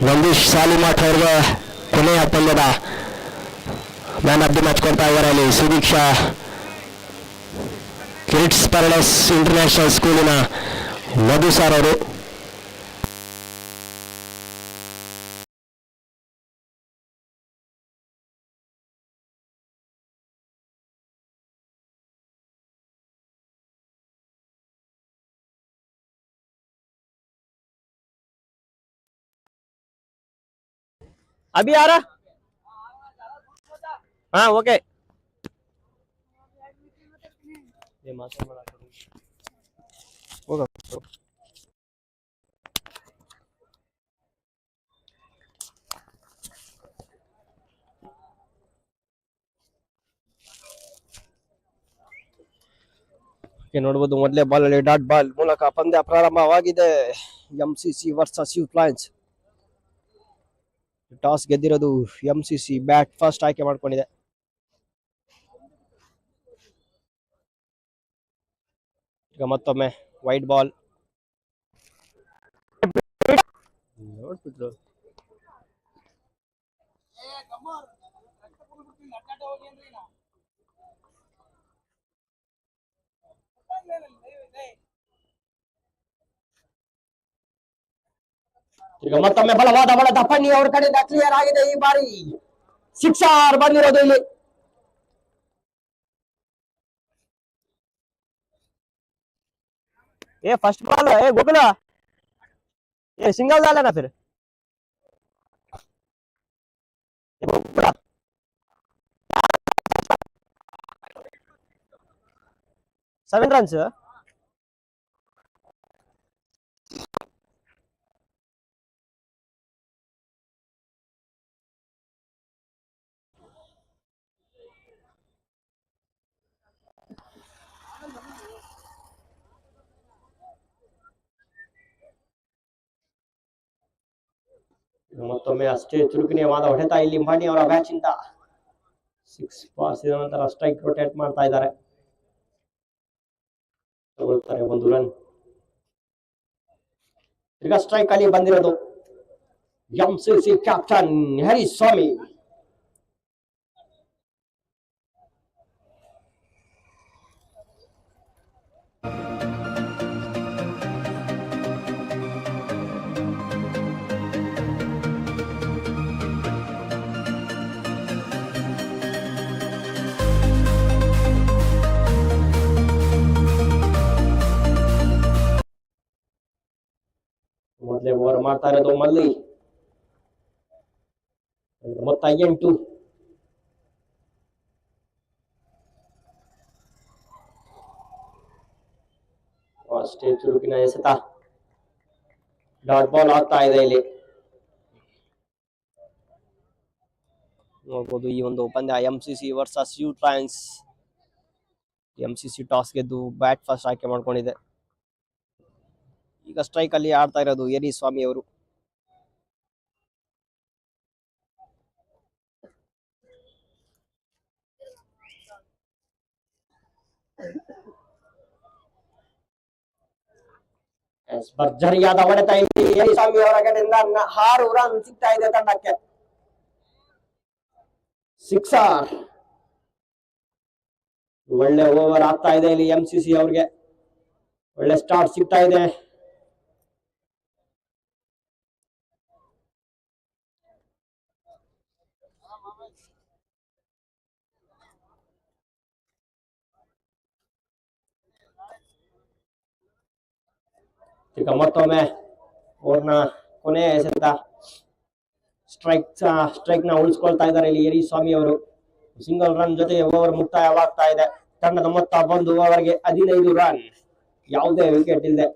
ನಂದೀಶ್ ಸಾಲಿಮಾಠ್ ಅವರಿಗೆ ಕೊನೆಯ ಪಂದ್ಯದ ಮ್ಯಾನ್ ಆಫ್ ದಿ ಮ್ಯಾಚ್ ಕೊಡ್ತಾ ಇದ್ದಾರೆ. ಅಲ್ಲಿ ಸುದೀಕ್ಷಾ ಕಿಡ್ಸ್ ಪ್ಯಾರಡೈಸ್ ಇಂಟರ್ನ್ಯಾಷನಲ್ ಸ್ಕೂಲಿನ ಮಧು ಸರ್ ಅವರು. अभी आ रहा? हाँ ओके. होगा. ನೋಡಬಹುದು ಮೊದಲೇ ಬಾಲ್ ಅಲ್ಲಿ ಡಾಟ್ ಬಾಲ್ ಮೂಲಕ ಪಂದ್ಯ ಪ್ರಾರಂಭವಾಗಿದೆ. MCC versus Youth Lions. Toss ಗೆದ್ದಿರೋದು ಎಂಸಿಸಿ. ಬ್ಯಾಟ್ ಫಸ್ಟ್ ಆಯ್ಕೆ ಮಾಡ್ಕೊಂಡಿದೆ. ಈಗ ಮತ್ತೊಮ್ಮೆ ವೈಟ್ ಬಾಲ್. ನೋಡ್ತಿದ್ರು ಈಗ ಮತ್ತೊಮ್ಮೆ ಬಲವಾದ ಬಲ ದಪ್ಪಣ್ಣಿ ಅವ್ರ ಕಡೆಯಿಂದ ಕ್ಲಿಯರ್ ಆಗಿದೆ. ಈ ಬಾರಿ ಸಿಕ್ಸರ್ ಬಂದಿರೋದು ಇಲ್ಲಿ. ये फर्स्ट बॉल है गोकुला. ये सिंगल डाला ना फिर. ये गोकुला 7 runs. ಮತ್ತೊಮ್ಮೆ ಅಷ್ಟೇ ಚುರುಕಿನವಾದ ಹೊಡೆತ ಇಲ್ಲಿ ಮಣಿ ಅವರ ಬ್ಯಾಚ್ ಇಂದ. 6 ಬಾರಿಸಿದ ನಂತರ ಸ್ಟ್ರೈಕ್ ರೊಟೇಟ್ ಮಾಡ್ತಾ ಇದ್ದಾರೆ. ತಗೊಳ್ತಾರೆ 1 ರನ್. ಈಗ ಸ್ಟ್ರೈಕ್ ಅಲ್ಲಿ ಬಂದಿರೋದು ಎಂಸಿಸಿ ಕ್ಯಾಪ್ಟನ್ ಹರಿಸ್ವಾಮಿ. ಮೊದಲೇ ಓವರ್ ಮಾಡ್ತಾ ಇರೋದು ಮಲ್ಲಿ. ಮೊತ್ತ 8. ಅಷ್ಟೇ ಚುರುಕಿನ ಎಸೆತ. ಡಾಟ್ ಬಾಲ್ ಆಗ್ತಾ ಇದೆ ಇಲ್ಲಿ. ನೋಡ್ಬೋದು ಈ ಒಂದು ಪಂದ್ಯ MCC versus Youth Lions. MCC toss ಗೆದ್ದು ಬ್ಯಾಟ್ ಫಸ್ಟ್ ಆಯ್ಕೆ ಮಾಡ್ಕೊಂಡಿದೆ. ಈಗ ಸ್ಟ್ರೈಕ್ ಅಲ್ಲಿ ಆಡ್ತಾ ಇರೋದು ಯರಿಸ್ವಾಮಿ ಅವರು. ಭರ್ಜರಿಯಾದ ಹೊಡೆತ ಇಲ್ಲಿ ಯರಿಸ್ವಾಮಿ ಅವರ ಕಡೆಯಿಂದ 6 ರನ್ ಸಿಗ್ತಾ ಇದೆ ತಂಡಕ್ಕೆ. ಸಿಕ್ಸರ್. ಒಳ್ಳೆ ಓವರ್ ಆಗ್ತಾ ಇದೆ ಇಲ್ಲಿ ಎಂಸಿಸಿ ಅವ್ರಿಗೆ. ಒಳ್ಳೆ ಸ್ಟಾರ್ಟ್ ಸಿಗ್ತಾ ಇದೆ. ಈಗ ಮತ್ತೊಮ್ಮೆ ಓವರ್ನ ಕೊನೆಯ ಎಸೆತ. ಸ್ಟ್ರೈಕ್ ನ ಉಳಿಸ್ಕೊಳ್ತಾ ಇದ್ದಾರೆ ಇಲ್ಲಿ ಯರಿಸ್ವಾಮಿ ಅವರು. ಸಿಂಗಲ್ ರನ್ ಜೊತೆ ಓವರ್ ಮುಕ್ತಾಯವಾಗ್ತಾ ಇದೆ. ತಂಡದ ಮೊತ್ತ ಬಂದು ಓವರ್ಗೆ 15 ರನ್. ಯಾವುದೇ ವಿಕೆಟ್ ಇಲ್ಲದೆ.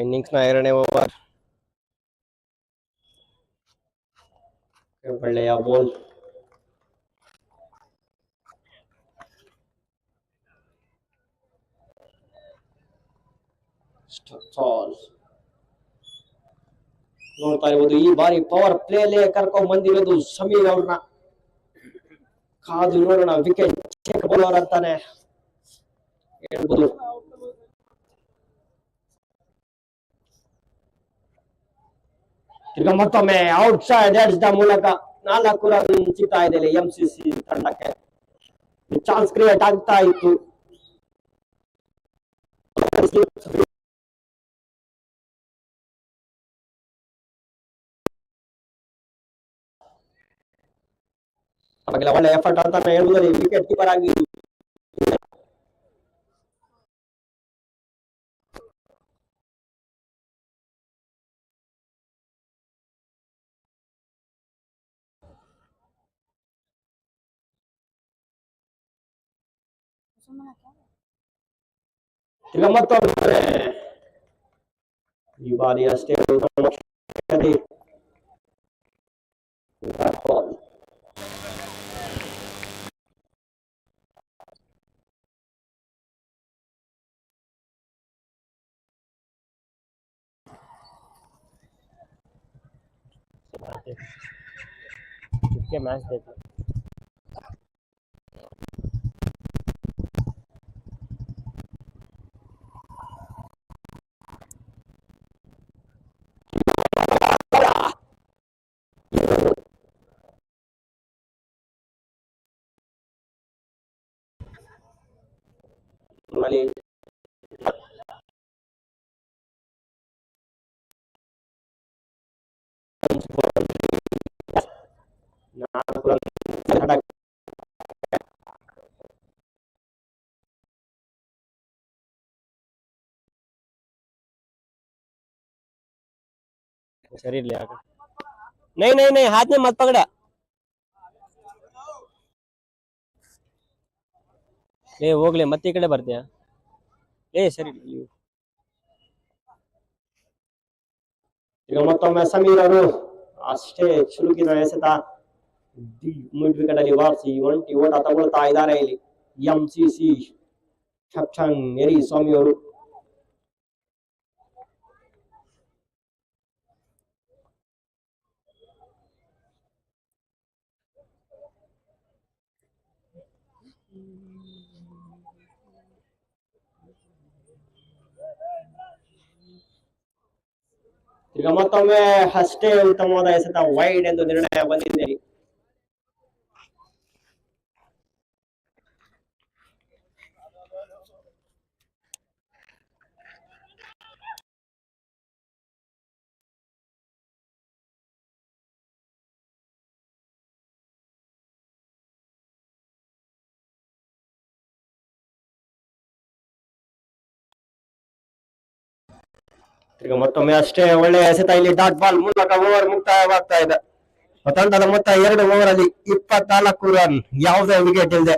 ಇನ್ನಿಂಗ್ಸ್ ನ ಎರಡನೇ ಓವರ್. ಒಳ್ಳೆಯ ಬಾಲ್. ನೋಡ್ತಾ ಇರ್ಬೋದು ಈ ಬಾರಿ ಪವರ್ ಪ್ಲೇಲೆ ಕರ್ಕೊಂಡ್ ಬಂದಿರೋದು ಸಮೀರ್ ಅವ್ರನ್ನ. ಕಾದು ನೋಡೋಣ ವಿಕೆಟ್ ಟೇಕ್ ಬೌಲರ್ ಅಂತಾನೆ ಹೇಳ್ಬೋದು. ಈಗ ಮತ್ತೊಮ್ಮೆ ಔಟ್ ಸೈಡ್ ಎಡ್ಜ್ ಮೂಲಕ 4 ರನ್ ಸಿಗ್ತಾ ಇದೆ ಎಂಸಿಸಿ ತಂಡಕ್ಕೆ. ಚಾನ್ಸ್ ಕ್ರಿಯೇಟ್ ಆಗ್ತಾ ಇತ್ತು. ಒಳ್ಳೆ ಎಫರ್ಟ್ ಅಂತಾನೆ ಹೇಳ್ಬೋದು ವಿಕೆಟ್ ಕೀಪರ್ ಆಗಿ. ಈಗ ಮತ್ತೊಮ್ಮೆ ಈ ಬಾರಿ ಅಷ್ಟೇ ಮ್ಯಾಚ್ देखो. सही ले आकर नहीं नहीं नहीं हाथ में मत पकड़ा ले ಹೋಗ್ಲಿ ಮತ್ತೆ ಈ ಕಡೆ ಬರ್ತೀಯಾ ಸರಿ ಈಗ ಮತ್ತೊಮ್ಮೆ ಸಮೀರ್ ಅವರು ಅಷ್ಟೇ ಚುರುಕಿನ ಎಸೆತ ಮಿಡ್ ವಿಕೆಟ್ ಅಲ್ಲಿ ವಾರಿಸಿ ಒಂಟಿ ಓಟ ತಗೊಳ್ತಾ ಇದ್ದಾರೆ ಇಲ್ಲಿ ಎಂಸಿಸಿ ಕ್ಯಾಪ್ಟನ್ ಮೇರಿ ಸ್ವಾಮಿ ಅವರು. ಈಗ ಮತ್ತೊಮ್ಮೆ ಅಷ್ಟೇ ಉತ್ತಮವಾದ ಎಸೆತ ವೈಡ್ ಎಂದು ನಿರ್ಣಯ ಬಂದಿದೆ. ಈಗ ಮತ್ತೊಮ್ಮೆ ಅಷ್ಟೇ ಒಳ್ಳೆಯ ಎಸೆತ ಇಲ್ಲಿ ಡಾಟ್ ಬಾಲ್ ಮೂಲಕ ಓವರ್ ಮುಕ್ತಾಯವಾಗ್ತಾ ಇದೆ. ತಂಡದ ಮೊತ್ತ 2 ಓವರ್ ಅಲ್ಲಿ 24 ರನ್, ಯಾವುದೇ ವಿಕೆಟ್ ಇಲ್ಲದೆ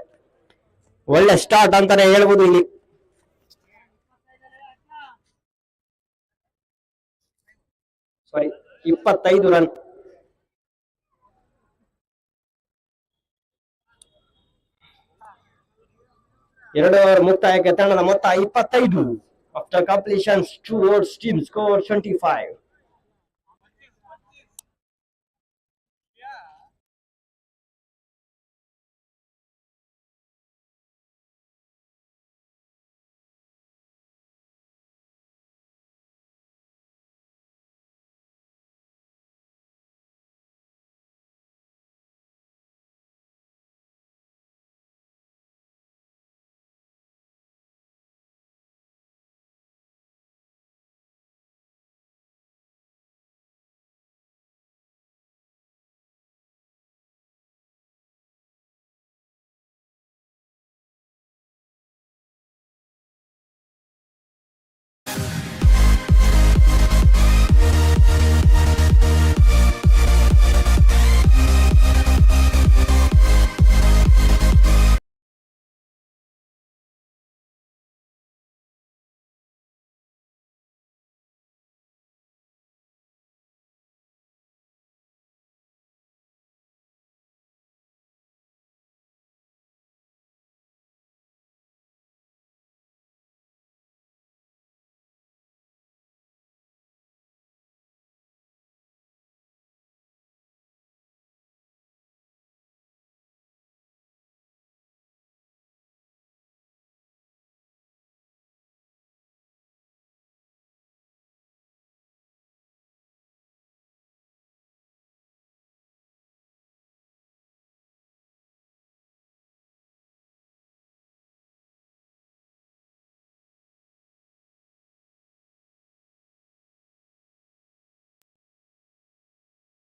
ಒಳ್ಳೆ ಸ್ಟಾರ್ಟ್ ಅಂತಾನೆ ಹೇಳ್ಬೋದು ಇಲ್ಲಿ. ಸಾರಿ 25 ರನ್. ಎರಡು ಓವರ್ ಮುಕ್ತಾಯಕ್ಕೆ ತಂಡದ ಮೊತ್ತ 25. After completions, 2 overs, team score 25.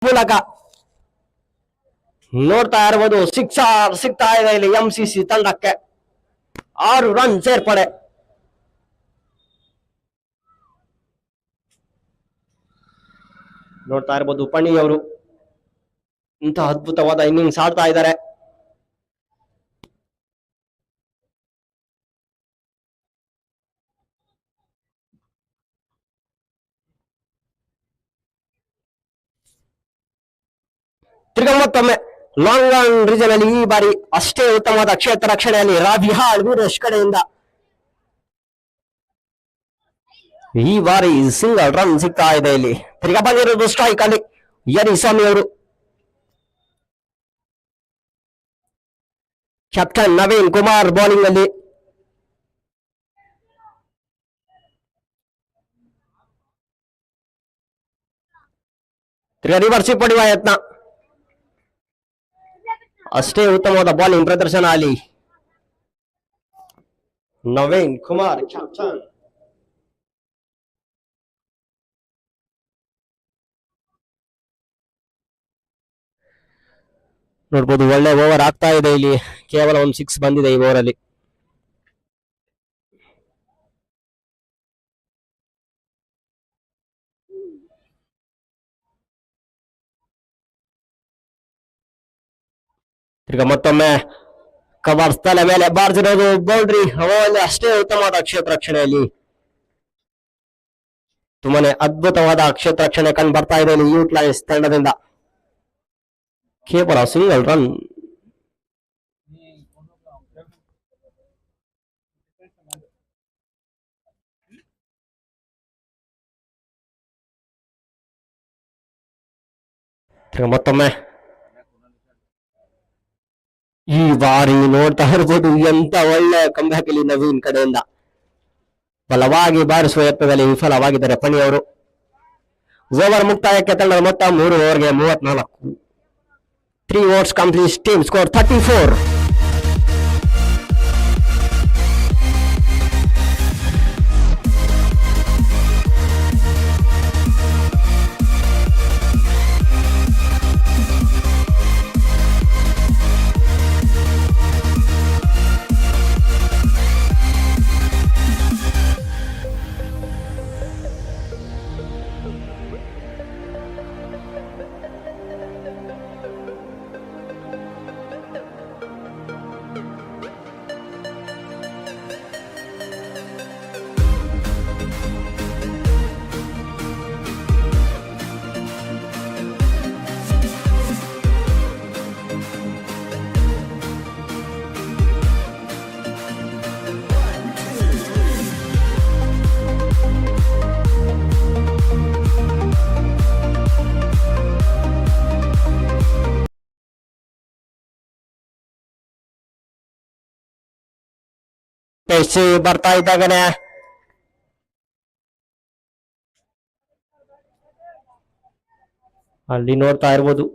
ಮೂಲಕ ನೋಡ್ತಾ ಇರಬಹುದು. ಸಿಕ್ಸರ್ ಸಿಗ್ತಾ ಇದೆ ಇಲ್ಲಿ ಎಂಸಿಸಿ ತಂಡಕ್ಕೆ. 6 ರನ್ ಸೇರ್ಪಡೆ. ನೋಡ್ತಾ ಇರಬಹುದು ಪಣಿ ಅವರು ಇಂತಹ ಅದ್ಭುತವಾದ ಇನ್ನಿಂಗ್ಸ್ ಆಡ್ತಾ ಇದ್ದಾರೆ. ತಿರ್ಗಾ ಮತ್ತೊಮ್ಮೆ ಲಾಂಗ್ ಆನ್ ರೀಜನ್ ಅಲ್ಲಿ ಈ ಬಾರಿ ಅಷ್ಟೇ ಉತ್ತಮವಾದ ಕ್ಷೇತ್ರ ರಕ್ಷಣೆಯಲ್ಲಿ ರಾಬಿಹಾಳ್ ವೀರೇಶ್ ಕಡೆಯಿಂದ ಈ ಬಾರಿ ಸಿಂಗಲ್ ರನ್ ಸಿಗ್ತಾ ಇದೆ ಇಲ್ಲಿ. ತಿರ್ಗಾ ಬಂದಿರೋದು ಸ್ಟ್ರೈಕ್ ಅಲ್ಲಿ ಯರಿಸ್ವಾಮಿ ಅವರು. ಕ್ಯಾಪ್ಟನ್ ನವೀನ್ ಕುಮಾರ್ ಬೌಲಿಂಗ್ ಅಲ್ಲಿ. ತಿರ್ಗಾ ರಿವರ್ಸ್ ಪಡೆಯುವ ಯತ್ನ. ಅಷ್ಟೇ ಉತ್ತಮವಾದ ಬೌಲಿಂಗ್ ಪ್ರದರ್ಶನ ಅಲ್ಲಿ ನವೀನ್ ಕುಮಾರ್ ಕ್ಯಾಪ್ಟನ್. ನೋಡ್ಬೋದು ಒಳ್ಳೆ ಓವರ್ ಆಗ್ತಾ ಇದೆ ಇಲ್ಲಿ. ಕೇವಲ ಒಂದು 6 ಬಂದಿದೆ ಈ ಓವರ್ ಅಲ್ಲಿ. ಈಗ ಮತ್ತೊಮ್ಮೆ ಕವರ್ ತಲೆ ಮೇಲೆ ಬಾರ್ದಿರೋದು ಬೌಂಡ್ರಿ. ಅಷ್ಟೇ ಉತ್ತಮವಾದ ಕ್ಷೇತ್ರ ರಕ್ಷಣೆಯಲ್ಲಿ ತುಂಬಾನೇ ಅದ್ಭುತವಾದ ಕ್ಷೇತ್ರ ರಕ್ಷಣೆ ಕಂಡು ಬರ್ತಾ ಇದೆ ಇಲ್ಲಿ ಯೂಟ್ಲೈನ್ಸ್ ತಂಡದಿಂದ. ಕೇವಲ ಸಿಂಗಲ್ ರನ್. ಮತ್ತೊಮ್ಮೆ ಈ ಬಾರಿ ನೋಡ್ತಾ ಇರ್ಬೋದು ಎಂತ ಒಳ್ಳೆ ಕಂಬ್ಯಾಕ್ ಇಲ್ಲಿ ನವೀನ್ ಕಡೆಯಿಂದ. ಬಲವಾಗಿ ಬಾರಿಸುವ ಯತ್ನದಲ್ಲಿ ವಿಫಲವಾಗಿದ್ದಾರೆ ಪಣಿ ಅವರು. ಓವರ್ ಮುಕ್ತಾಯಕ್ಕೆ ತಂಡದ ಮೊತ್ತ 3 ಓವರ್ಗೆ 34. 3 overs complete. Team score 34. ಪೇಸಿ ಬರ್ತಾ ಇದ್ದಾಗನೆ ಅಲ್ಲಿ ನೋಡ್ತಾ ಇರ್ಬೋದು.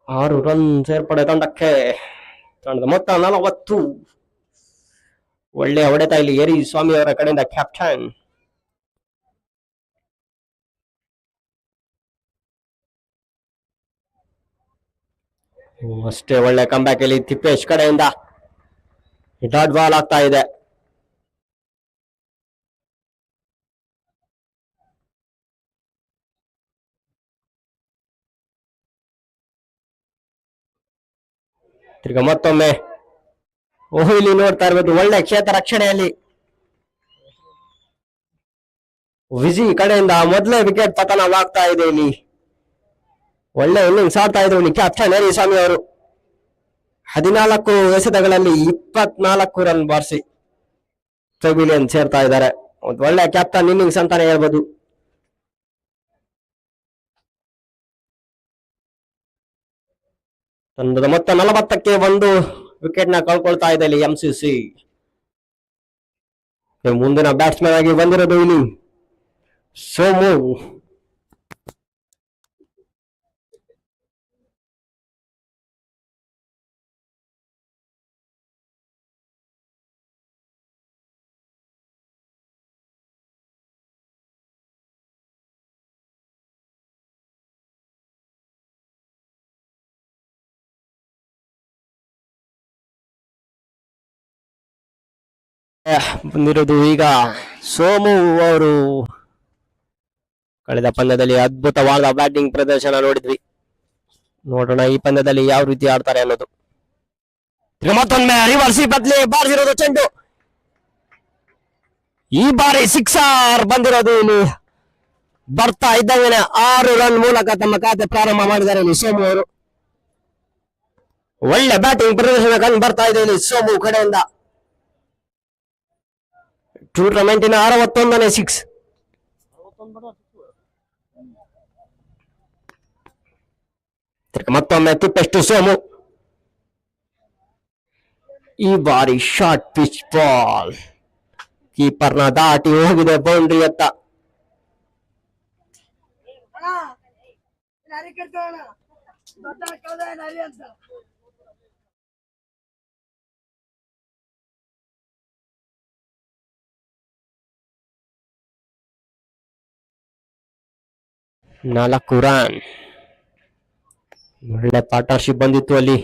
ಆರು ರನ್ ಸೇರ್ಪಡೆ ತಂಡಕ್ಕೆ. ತಂಡದ ಮೊತ್ತ 40. ಒಳ್ಳೆ ಹೊಡೆತ ಇಲ್ಲಿ ಯರಿಸ್ವಾಮಿ ಅವರ ಕಡೆಯಿಂದ ಕ್ಯಾಪ್ಟನ್. ಅಷ್ಟೇ ಒಳ್ಳೆ ಕಂಬ್ಯಾಕ್ ಇಲ್ಲಿ ತಿಪ್ಪೇಶ್ ಕಡೆಯಿಂದ. ಡಾಟ್ ಬಾಲ್ ಆಗ್ತಾ ಇದೆ. ತಿರ್ಗ ಮತ್ತೊಮ್ಮೆ ಇಲ್ಲಿ ನೋಡ್ತಾ ಇರ್ಬೋದು ಒಳ್ಳೆ ಕ್ಷೇತ್ರ ರಕ್ಷಣೆಯಲ್ಲಿ ವಿಜಿ ಕಡೆಯಿಂದ ಮೊದಲೇ ವಿಕೆಟ್ ಪತನವಾಗ್ತಾ ಇದೆ ಇಲ್ಲಿ. ಒಳ್ಳೆ ಇನ್ನಿಂಗ್ಸ್ ಆಡ್ತಾ ಇದ್ರು ಇಲ್ಲಿ ಕ್ಯಾಪ್ಟನ್ ಯರಿಸ್ವಾಮಿ ಅವರು. 14 ಎಸೆತಗಳಲ್ಲಿ 24 ರನ್ ಬಾರಿಸಿ ಪೆವಿಲಿಯನ್ ಸೇರ್ತಾ ಇದ್ದಾರೆ. ಒಂದು ಒಳ್ಳೆ ಕ್ಯಾಪ್ಟನ್ ಇನ್ನಿಂಗ್ಸ್ ಅಂತಾನೆ ಹೇಳ್ಬೋದು. ತಂಡದ ಮೊತ್ತ 40ಕ್ಕೆ 1 ವಿಕೆಟ್ ನ ಕಳ್ಕೊಳ್ತಾ ಇದೆ ಇಲ್ಲಿ ಎಂಸಿಸಿ. ಮುಂದಿನ ಬ್ಯಾಟ್ಸ್ಮನ್ ಆಗಿ ಬಂದಿರೋದು ಇಲ್ಲಿ ಸೋಮು. ಬಂದಿರೋದು ಈಗ ಸೋಮು ಅವರು ಕಳೆದ ಪಂದ್ಯದಲ್ಲಿ ಅದ್ಭುತವಾದ ಬ್ಯಾಟಿಂಗ್ ಪ್ರದರ್ಶನ ನೋಡಿದ್ವಿ. ನೋಡೋಣ ಈ ಪಂದ್ಯದಲ್ಲಿ ಯಾವ ರೀತಿ ಆಡ್ತಾರೆ ಅನ್ನೋದು. ಈಗ ಮತ್ತೊಮ್ಮೆ ರಿವರ್ಸಿ ಬದಲಿ ಬಾರಿಸಿರೋದು ಚೆಂಡು. ಈ ಬಾರಿ ಸಿಕ್ಸರ್ ಬಂದಿರೋದು ಇಲ್ಲಿ. ಬರ್ತಾ ಇದ್ದಂಗೆ 6 ರನ್ ಮೂಲಕ ತಮ್ಮ ಖಾತೆ ಪ್ರಾರಂಭ ಮಾಡಿದ್ದಾರೆ ಇಲ್ಲಿ ಸೋಮು ಅವರು. ಒಳ್ಳೆ ಬ್ಯಾಟಿಂಗ್ ಪ್ರದರ್ಶನ ಕಂಡು ಬರ್ತಾ ಇದೆ ಇಲ್ಲಿ ಸೋಮು ಕಡೆಯಿಂದ. ಟೂರ್ನಮೆಂಟಿನ 61ನೇ ಸಿಕ್ಸ್. ಮತ್ತೊಮ್ಮೆ ತಿಪ್ಪೆಷ್ಟು ಸೋಮು. ಈ ಬಾರಿ ಶಾರ್ಟ್ ಪಿಚ್ ಬಾಲ್ ಕೀಪರ್ನ ದಾಟಿ ಹೋಗಿದೆ ಬೌಂಡ್ರಿ ಎತ್ತ. ನಾಲ್ಕು ರನ್. ಒಳ್ಳೆ ಪಾರ್ಟ್ನರ್ಶಿಪ್ ಬಂದಿತ್ತು ಅಲ್ಲಿ.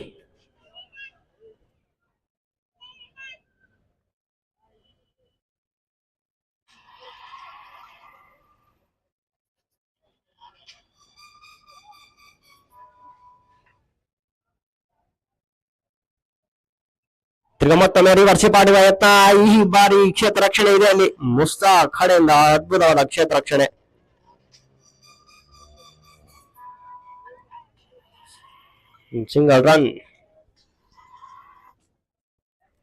ತಿರ್ಗ ಮತ್ತೊಮ್ಮೆ ರಿವರ್ಸಿ ಮಾಡುವ ಯತ್ನ. ಈ ಬಾರಿ ಕ್ಷೇತ್ರ ರಕ್ಷಣೆ ಇದೆ ಅಲ್ಲಿ ಮುಸ್ತಾಕ್ ಕಡೆಯಿಂದ. ಅದ್ಭುತವಾದ ಕ್ಷೇತ್ರ ರಕ್ಷಣೆ. Single run.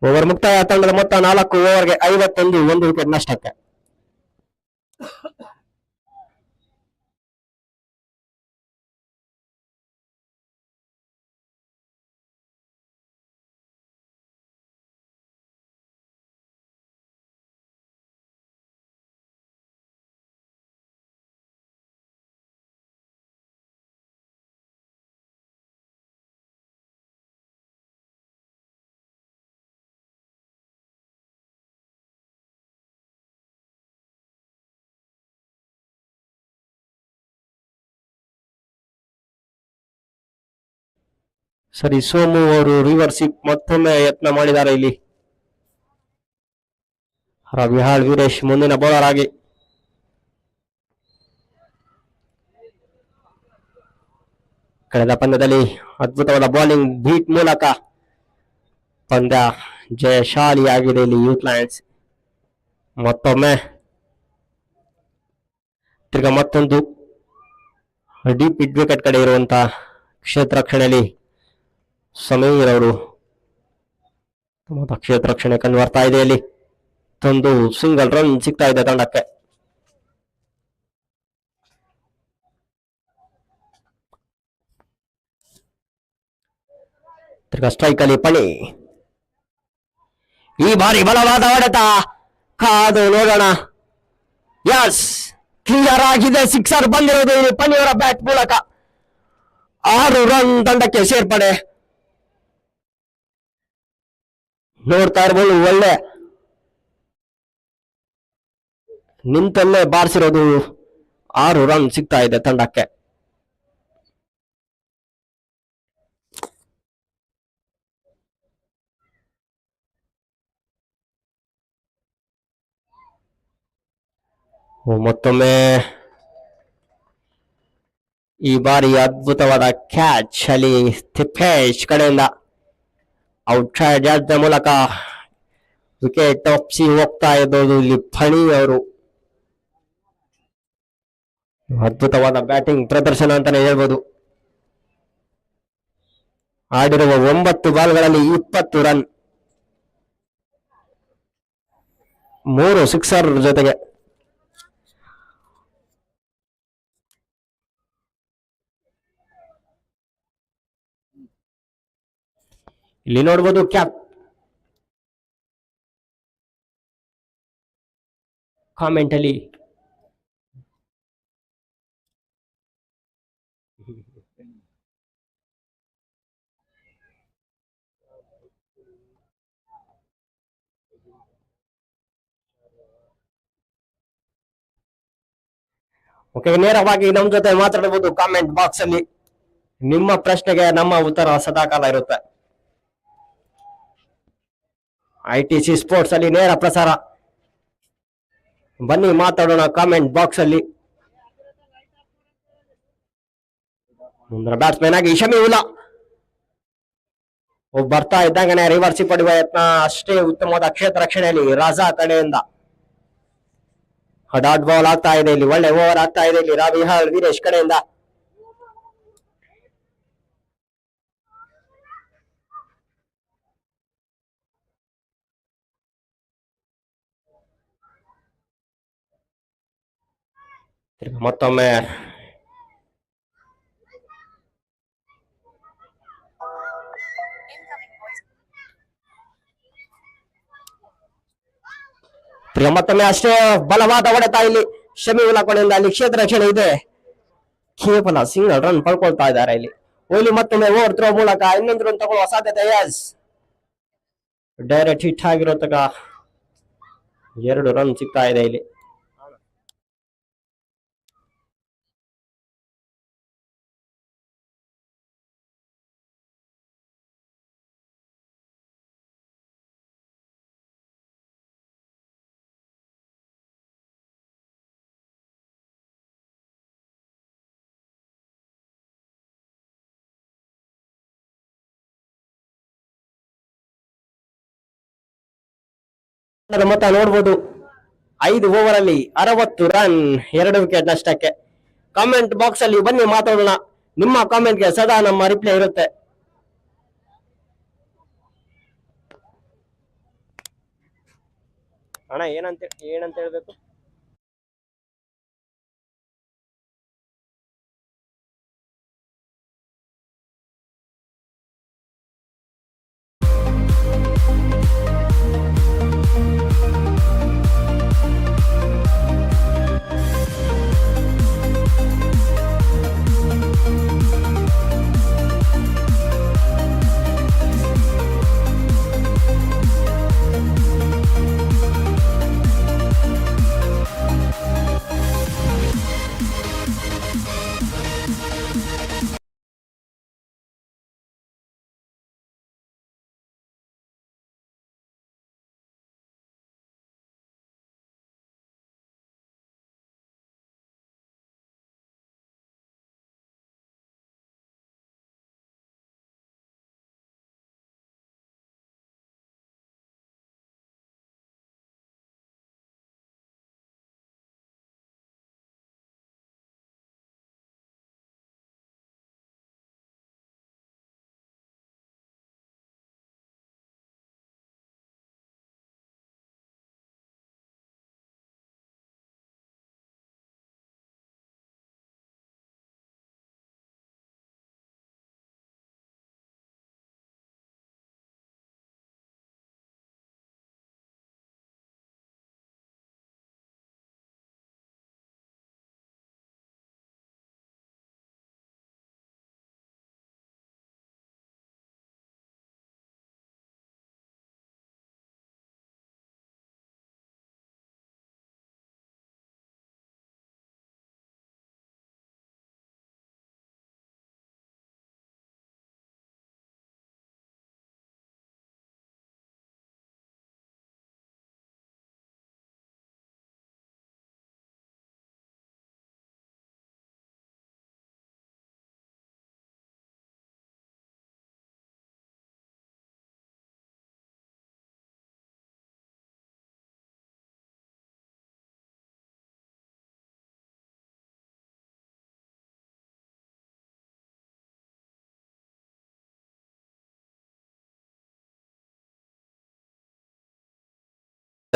ಓವರ್ ಮುಕ್ತಾಯ. ತಂಡದ ಮೊತ್ತ 4 ಓವರ್ಗೆ 51, 1 ವಿಕೆಟ್ ನಷ್ಟಕ್ಕೆ. ಸರಿ, ಸೋಮು ಅವರು ರಿವರ್ಸಿ ಮತ್ತೊಮ್ಮೆ ಯತ್ನ ಮಾಡಿದ್ದಾರೆ ಇಲ್ಲಿ. ರವಿಹಾಳ್ ವೀರೇಶ್ ಮುಂದಿನ ಬೌಲರ್ ಆಗಿ. ಕಳೆದ ಪಂದ್ಯದಲ್ಲಿ ಅದ್ಭುತವಾದ ಬೌಲಿಂಗ್ ಬೀಟ್ ಮೂಲಕ ಪಂದ್ಯ ಜಯಶಾಲಿಯಾಗಿದೆ ಇಲ್ಲಿ ಯೂತ್ ಲಯನ್ಸ್. ಮತ್ತೊಮ್ಮೆ ತಿರ್ಗ ಮತ್ತೊಂದು ಡೀಪ್ ಮಿಡ್ ವಿಕೆಟ್ ಕಡೆ ಇರುವಂತಹ ಕ್ಷೇತ್ರ ರಕ್ಷಣೆಯಲ್ಲಿ ಸಮೀರ್ ಅವರು ಕ್ಷೇತ್ರ ರಕ್ಷಣೆ ಕಂಡು ಬರ್ತಾ ಇದೆ ಇಲ್ಲಿ. ಒಂದು ಸಿಂಗಲ್ ರನ್ ಸಿಗ್ತಾ ಇದೆ ತಂಡಕ್ಕೆ. ತಿರ್ಗ ಸ್ಟ್ರೈಕ್ ಅಲ್ಲಿ ಪಣಿ. ಈ ಬಾರಿ ಬಲವಾದ ಹೊಡೆತ. ಕಾದು ನೋಡೋಣ. ಯಸ್, ಕ್ಲಿಯರ್ ಆಗಿದೆ. ಸಿಕ್ಸರ್ ಬಂದಿರೋದು ಇಲ್ಲಿ ಪಣಿಯವರ ಬ್ಯಾಟ್ ಮೂಲಕ. 6 ರನ್ ತಂಡಕ್ಕೆ ಸೇರ್ಪಡೆ. ನೋಡ್ತಾ ಇರ್ಬೋದು, ಒಳ್ಳೆ ನಿಂತಲ್ಲೇ ಬಾರಿಸಿರೋದು. 6 ರನ್ ಸಿಗ್ತಾ ಇದೆ ತಂಡಕ್ಕೆ. ಮತ್ತೊಮ್ಮೆ ಈ ಬಾರಿ ಅದ್ಭುತವಾದ ಕ್ಯಾಚ್ ಅಲ್ಲಿ ತಿಪ್ಪೇಶ್ ಕಡೆಯಿಂದ. ಔಟ್ ಸೈಡ್ ಎಡ್ಜ್ ಮೂಲಕ ವಿಕೆಟ್ ತಪ್ಪಿಸಿ ಹೋಗ್ತಾ ಇದ್ದೋದು ಇಲ್ಲಿ ಫಣಿ ಅವರು. ಅದ್ಭುತವಾದ ಬ್ಯಾಟಿಂಗ್ ಪ್ರದರ್ಶನ ಅಂತಾನೆ ಹೇಳ್ಬೋದು. ಆಡಿರುವ 9 ಬಾಲ್ಗಳಲ್ಲಿ 20 ರನ್, 3 ಸಿಕ್ಸರ್ ಜೊತೆಗೆ. ಇಲ್ಲಿ ನೋಡ್ಬೋದು ಕ್ಯಾಪ್ ಕಾಮೆಂಟ್ ಅಲ್ಲಿ. ಓಕೆ, ನೇರವಾಗಿ ನಮ್ಮ ಜೊತೆ ಮಾತಾಡಬಹುದು ಕಾಮೆಂಟ್ ಬಾಕ್ಸ್ ಅಲ್ಲಿ. ನಿಮ್ಮ ಪ್ರಶ್ನೆಗೆ ನಮ್ಮ ಉತ್ತರ ಸದಾಕಾಲ ಇರುತ್ತೆ. ITC ಸ್ಪೋರ್ಟ್ಸ್ ಅಲ್ಲಿ ನೇರ ಪ್ರಸಾರ. ಬನ್ನಿ ಮಾತಾಡೋಣ ಕಾಮೆಂಟ್ ಬಾಕ್ಸ್ ಅಲ್ಲಿ. ಮುಂದಿನ ಬ್ಯಾಟ್ಸ್ಮನ್ ಆಗಿ ಶಮಿ ಉಲ್ಲಾ ಬರ್ತಾ ಇದ್ದಂಗನೆ ರಿವರ್ಸಿ ಪಡೆಯುವ ಯತ್ನ. ಅಷ್ಟೇ ಉತ್ತಮವಾದ ಕ್ಷೇತ್ರ ರಕ್ಷಣೆಯಲ್ಲಿ ರಾಜಾ ಕಡೆಯಿಂದ ಡಾಟ್ ಬಾಲ್ ಆಗ್ತಾ ಇದೆ ಇಲ್ಲಿ. ಒಳ್ಳೆ ಓವರ್ ಆಗ್ತಾ ಇದೆ ಇಲ್ಲಿ ರಾಬಿಹಾಳ್ ವೀರೇಶ್ ಕಡೆಯಿಂದ. ಮತ್ತೊಮ್ಮೆ ಮತ್ತೊಮ್ಮೆ ಅಷ್ಟೇ ಬಲವಾದ ಹೊಡೆತ ಇಲ್ಲಿ ಶಮಿ ಉಲ್ಲಾ ಕಡೆಯಿಂದ. ಅಲ್ಲಿ ಕ್ಷೇತ್ರ ರಕ್ಷಣೆ ಇದೆ, ಕೇವಲ ಸಿಂಗಲ್ ರನ್ ಪಡ್ಕೊಳ್ತಾ ಇದ್ದಾರೆ ಇಲ್ಲಿ. ಕೊಹ್ಲಿ ಮತ್ತೊಮ್ಮೆ ಓವರ್ ಥ್ರೋ ಮೂಲಕ ಇನ್ನೊಂದು ರನ್ ತಗೊಳ್ಳುವ ಸಾಧ್ಯತೆ. ಎಸ್, ಡೈರೆಕ್ಟ್ ಹಿಟ್ ಆಗಿರೋ ತಗ 2 ರನ್ ಸಿಗ್ತಾ ಇದೆ ಇಲ್ಲಿ. ಮೊತ್ತ ನೋಡ್ಬೋದು, 5 ಓವರ್ ಅಲ್ಲಿ 60 ರನ್, 2 ವಿಕೆಟ್ ನಷ್ಟಕ್ಕೆ. ಕಾಮೆಂಟ್ ಬಾಕ್ಸ್ ಅಲ್ಲಿ ಬನ್ನಿ ಮಾತಾಡೋಣ. ನಿಮ್ಮ ಕಾಮೆಂಟ್ಗೆ ಸದಾ ನಮ್ಮ ರಿಪ್ಲೈ ಇರುತ್ತೆ. ಅಣ್ಣ ಏನಂತ ಹೇಳ್ಬೇಕು?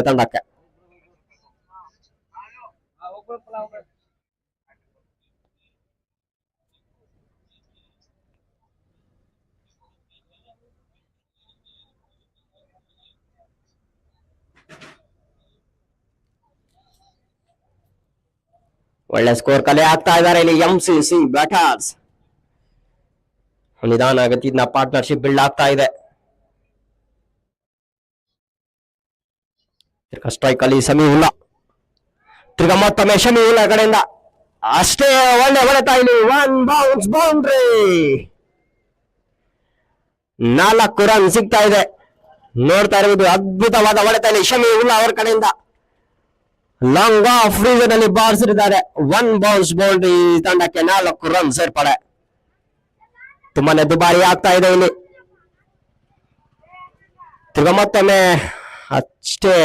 ತಂಡಕ್ಕೆ ಒಳ್ಳೆ ಸ್ಕೋರ್ ಕಲೆ ಆಗ್ತಾ ಇದ್ದಾರೆ ಇಲ್ಲಿ MCC ಬ್ಯಾಟರ್ಸ್. ನಿಧಾನ ಗತಿಯಿಂದ ಪಾರ್ಟ್ನರ್ಶಿಪ್ ಬಿಲ್ಡ್ ಆಗ್ತಾ ಇದೆ. ಸ್ಟ್ರೈಕ್ ಅಲ್ಲಿ ಶಮಿ ಉಲ್ಲಾ, ತಿರ್ಗಾ ಮತ್ತೊಮ್ಮೆ ಶಮಿ ಉಲ್ಲಾ ಕಡೆಯಿಂದ ಅಷ್ಟೇ ಒಳ್ಳೆ ಹೊಡೆತ ಇಲ್ಲಿ. 1 ಬೌನ್ಸ್ ಬೌಂಡ್ರಿ, 4 ರನ್ ಸಿಗ್ತಾ ಇದೆ. ನೋಡ್ತಾ ಇರುವುದು ಅದ್ಭುತವಾದ ಹೊಡೆತ ಇಲ್ಲಿ ಶಮಿ ಉಲ್ಲಾ ಅವರ ಕಡೆಯಿಂದ ಲಾಂಗ್ ಆಫ್ ರೀಸನ್ ಅಲ್ಲಿ ಬಾರಿಸಿದ್ದಾರೆ. 1 ಬೌನ್ಸ್ ಬೌಂಡ್ರಿ ತಂಡಕ್ಕೆ 4 ರನ್ ಸೇರ್ಪಡೆ. ತುಂಬಾನೇ ದುಬಾರಿ ಆಗ್ತಾ ಇದೆ ಇಲ್ಲಿ. ತಿರ್ಗ ಮತ್ತೊಮ್ಮೆ ಅಷ್ಟೇ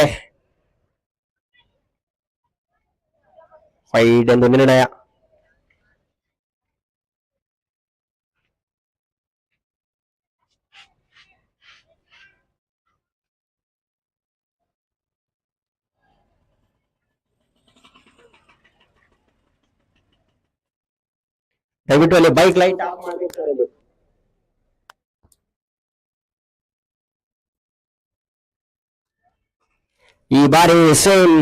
ವೈಡ್ ಎಂದು ನಿರ್ಣಯ. ದಯವಿಟ್ಟು ಅಲ್ಲಿ ಬೈಕ್ ಲೈಟ್ ಆಫ್ ಮಾಡಬೇಕು. ಈ ಬಾರಿ ಸೇಮ್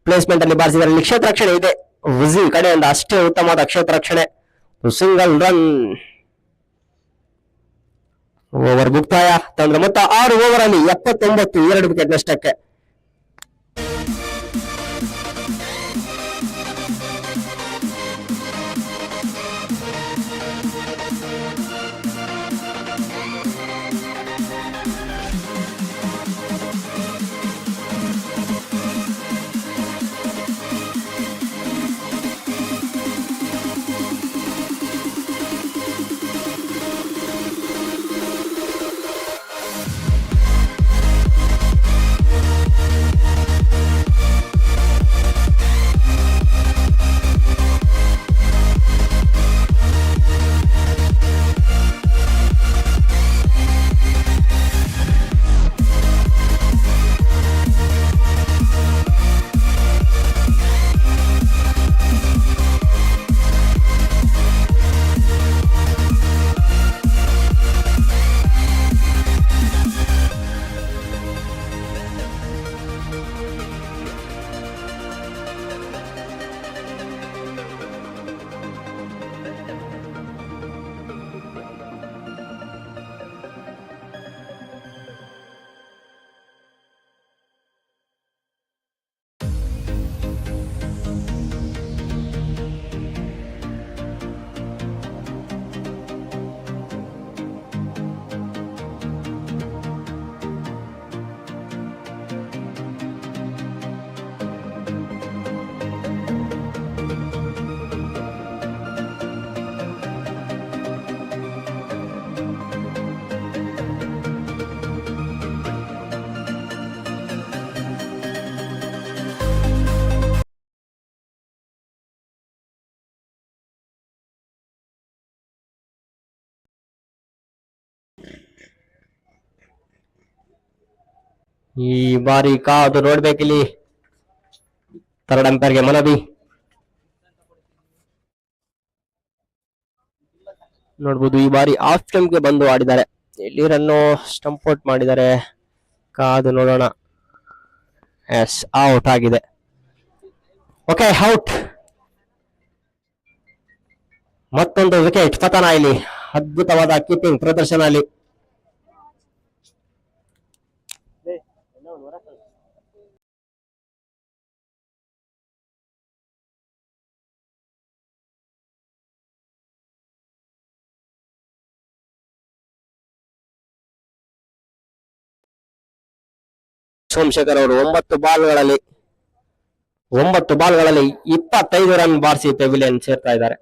ಪ್ಲೇಸ್ಮೆಂಟ್ ಅಲ್ಲಿ ಬಾರಿಸಿದರೆ ಇಲ್ಲಿ ಕ್ಷೇತ್ರ ರಕ್ಷಣೆ ಇದೆ ವಿಜಿ ಕಡೆಯಿಂದ, ಅಷ್ಟೇ ಉತ್ತಮವಾದ ಕ್ಷೇತ್ರ ರಕ್ಷಣೆ. Single run. ಓವರ್ ಮುಕ್ತಾಯ. ತಂದ್ರೆ ಮೊತ್ತ 6 ಓವರ್ ಅಲ್ಲಿ 79, 2 ವಿಕೆಟ್ ನಷ್ಟಕ್ಕೆ. ಈ ಬಾರಿ ಕಾದು ನೋಡ್ಬೇಕಿಲ್ಲಿ. ಥರ್ಡ್ ಅಂಪೈರ್ಗೆ ಮನವಿ. ನೋಡ್ಬೋದು ಈ ಬಾರಿ ಆಫ್ ಸ್ಟಂಪ್ಗೆ ಬಂದು ಆಡಿದ್ದಾರೆ. ಇಲ್ಲಿ ರನ್ನು ಸ್ಟಂಪ್ ಔಟ್ ಮಾಡಿದ್ದಾರೆ. ಕಾದು ನೋಡೋಣ. ಎಸ್, ಔಟ್ ಆಗಿದೆ. Okay, out. ಮತ್ತೊಂದು ವಿಕೆಟ್ ಪತನ ಇಲ್ಲಿ. ಅದ್ಭುತವಾದ ಕೀಪಿಂಗ್ ಪ್ರದರ್ಶನ ಅಲ್ಲಿ. ಸೋಮಶೇಖರ್ ಅವರು 9 ಬಾಲ್ಗಳಲ್ಲಿ 25 ರನ್ ಬಾರಿಸಿ ಪೆವಿಲಿಯನ್ ಸೇರ್ತಾ ಇದ್ದಾರೆ.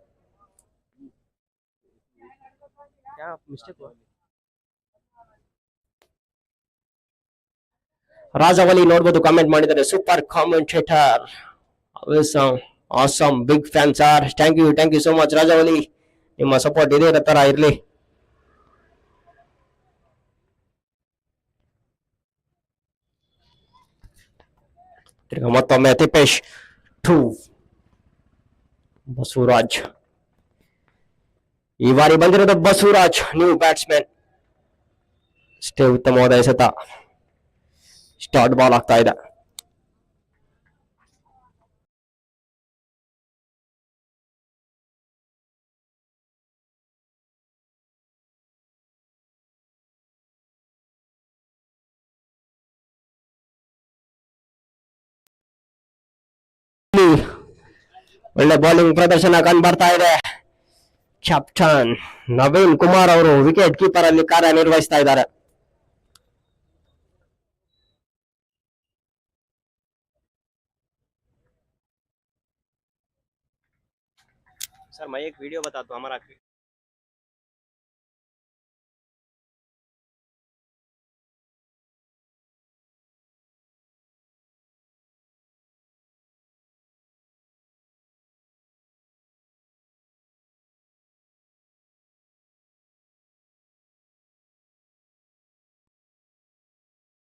ರಾಜವಲಿ ನೋಡ್ಬೋದು ಕಾಮೆಂಟ್ ಮಾಡಿದ್ದಾರೆ. Super commentator, awesome, big fan sir. Thank you so much Rajavali. ನಿಮ್ಮ ಸಪೋರ್ಟ್ ಇದೇ ತರ ಇರ್ಲಿ. ಮತ್ತೊಮ್ಮೆ ತಿಪ್ಪೇಶ್ 2. ಬಸವರಾಜ್. ಈ ಬಾರಿ ಬಂದಿರೋದು ಬಸವರಾಜ್, ನ್ಯೂ ಬ್ಯಾಟ್ಸ್ಮನ್. ಅಷ್ಟೇ ಉತ್ತಮವಾದ ಎಸೆತ. ಸ್ಟಾರ್ಟ್ ಬಾಲ್ ಆಗ್ತಾ ಇದೆ. ಒಳ್ಳೆ ಬೌಲಿಂಗ್ ಪ್ರದರ್ಶನ ಕಂಡು ಬರ್ತಾ ಇದೆ. ಕ್ಯಾಪ್ಟನ್ ನವೀನ್ ಕುಮಾರ್ ಅವರು ವಿಕೆಟ್ ಕೀಪರ್ ಅಲ್ಲಿ ಕಾರ್ಯನಿರ್ವಹಿಸ್ತಾ ಇದ್ದಾರೆ. सर मैं एक वीडियो बताता हूँ हमारा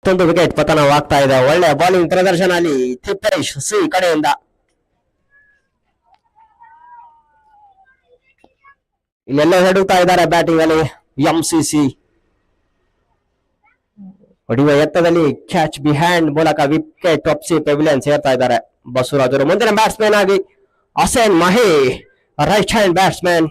ಮತ್ತೊಂದು ವಿಕೆಟ್ ಪತನವಾಗ್ತಾ ಇದೆ. ಒಳ್ಳೆ ಬೌಲಿಂಗ್ ಪ್ರದರ್ಶನ ಅಲ್ಲಿ ತಿಪ್ಪೇಶ್ ಸಿ ಕಡೆಯಿಂದ. ಇಲ್ಲೆಲ್ಲ ಹೆಡುತ್ತಾ ಇದ್ದಾರೆ ಬ್ಯಾಟಿಂಗ್ ಅಲ್ಲಿ ಎಂಸಿಸಿ. ಹೊಡೆಯುವ ಎತ್ತದಲ್ಲಿ ಕ್ಯಾಚ್ ಬಿಹ್ಯಾಂಡ್ ಮೂಲಕ ವಿಕೆಟ್ ಒಪ್ಸಿ ಪೆವಿಲಿಯನ್ ಸೇರ್ತಾ ಇದ್ದಾರೆ ಬಸವರಾಜ್ ಅವರು. ಮುಂದಿನ ಬ್ಯಾಟ್ಸ್ಮನ್ ಆಗಿ ಹಸೇನ್ ಮಹಿ, ರೈಟ್ ಹ್ಯಾಂಡ್ ಬ್ಯಾಟ್ಸ್ಮನ್.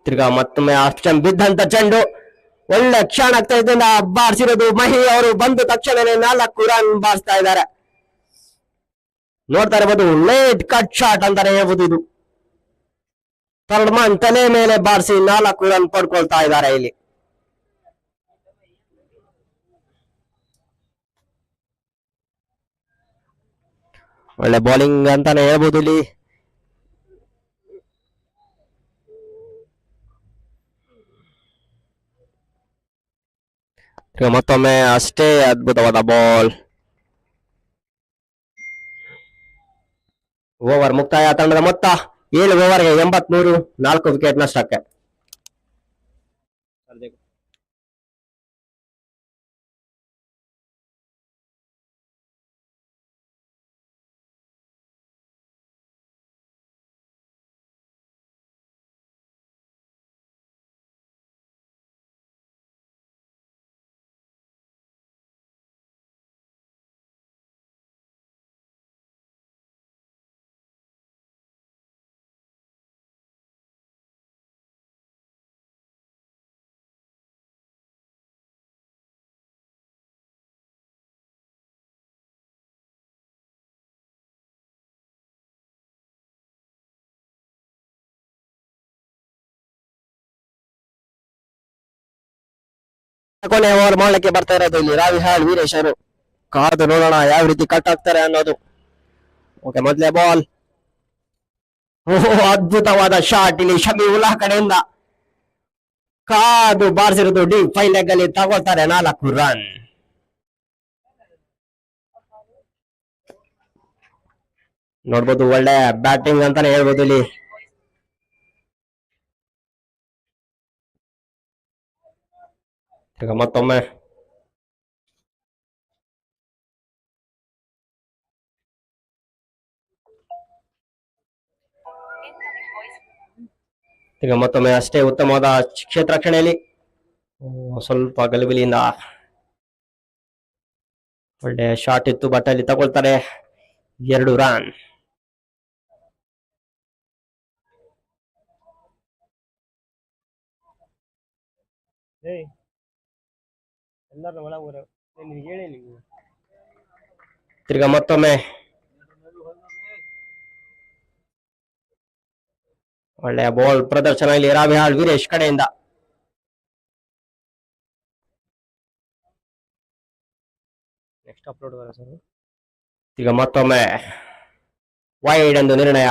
ತಿರ್ಗಾ ಮತ್ತೊಮ್ಮೆ ಆಪ್ಷನ್ ಬಿದ್ದಂತ ಚೆಂಡು ಒಳ್ಳೆ ಕ್ಷಣ ಆಗ್ತಾ ಇದ್ದಿಂದ ಬಾರಿಸಿರೋದು ಮಹಿ ಅವರು. ಬಂದ ತಕ್ಷಣನೇ 4 ರನ್ ಬಾರಿಸ್ತಾ ಇದ್ದಾರೆ. ನೋಡ್ತಾ ಇರಬಹುದು ಲೇಟ್ ಕಟ್ ಶಾಟ್ ಅಂತಾನೆ ಹೇಳ್ಬೋದು ಇದು. ತರ್ಮನ್ ತಲೆ ಮೇಲೆ ಬಾರಿಸಿ 4 ರನ್ ಪಡ್ಕೊಳ್ತಾ ಇದ್ದಾರೆ ಇಲ್ಲಿ. ಒಳ್ಳೆ ಬೌಲಿಂಗ್ ಅಂತಾನೆ ಹೇಳ್ಬೋದು ಇಲ್ಲಿ. ಮತ್ತೊಮ್ಮೆ ಅಷ್ಟೇ ಅದ್ಭುತವಾದ ಬಾಲ್. ಓವರ್ ಮುಕ್ತಾಯ. ತಂಡದ ಮೊತ್ತ 7 ಓವರ್ಗೆ 83, 4 ವಿಕೆಟ್ ನಷ್ಟಕ್ಕೆ. ಕೊನೆ ಓವರ್ ಮಾಡಲಿಕ್ಕೆ ಬರ್ತಾ ಇರೋದು ಇಲ್ಲಿ ರಾವಿಹಾಳ್ ವೀರೇಶ್ ಅವರು. ಕಾದು ನೋಡೋಣ ಯಾವ ರೀತಿ ಕಟ್ ಆಗ್ತಾರೆ ಅನ್ನೋದು. ಓಕೆ, ಮೊದಲೇ ಬಾಲ್. ಓಹೋ, ಅದ್ಭುತವಾದ ಶಾಟ್ ಇಲ್ಲಿ ಶಮಿ ಉಲ್ಲಾ ಕಡೆಯಿಂದ. ಕಾದು ಬಾರಿಸಿರೋದು ಡೀಪ್ ಫೈ ಲೆಗ್ ಅಲ್ಲಿ ತಗೊಳ್ತಾರೆ 4 ರನ್. ನೋಡ್ಬೋದು ಒಳ್ಳೆ ಬ್ಯಾಟಿಂಗ್ ಅಂತಾನೆ ಹೇಳ್ಬೋದು ಇಲ್ಲಿ. ಈಗ ಮತ್ತೊಮ್ಮೆ ಅಷ್ಟೇ ಉತ್ತಮವಾದ ಕ್ಷೇತ್ರ ರಕ್ಷಣೆಯಲ್ಲಿ ಸ್ವಲ್ಪ ಗಲಿಬಿಲಿಯಿಂದ ಒಳ್ಳೆ ಶಾಟ್ ಇತ್ತು, ಬಟ್ ಅಲ್ಲಿ ತಗೊಳ್ತಾರೆ 2 ರನ್. ತಿರ್ಗಾ ಮತ್ತೊಮ್ಮೆ ಒಳ್ಳೆಯ ಬಾಲ್ ಪ್ರದರ್ಶನ ಇಲ್ಲಿ ರಾವಿಹಾಳ್ ವೀರೇಶ್ ಕಡೆಯಿಂದ. Next upload sir. ಈಗ ಮತ್ತೊಮ್ಮೆ ವೈಡ್ ಎಂದು ನಿರ್ಣಯ.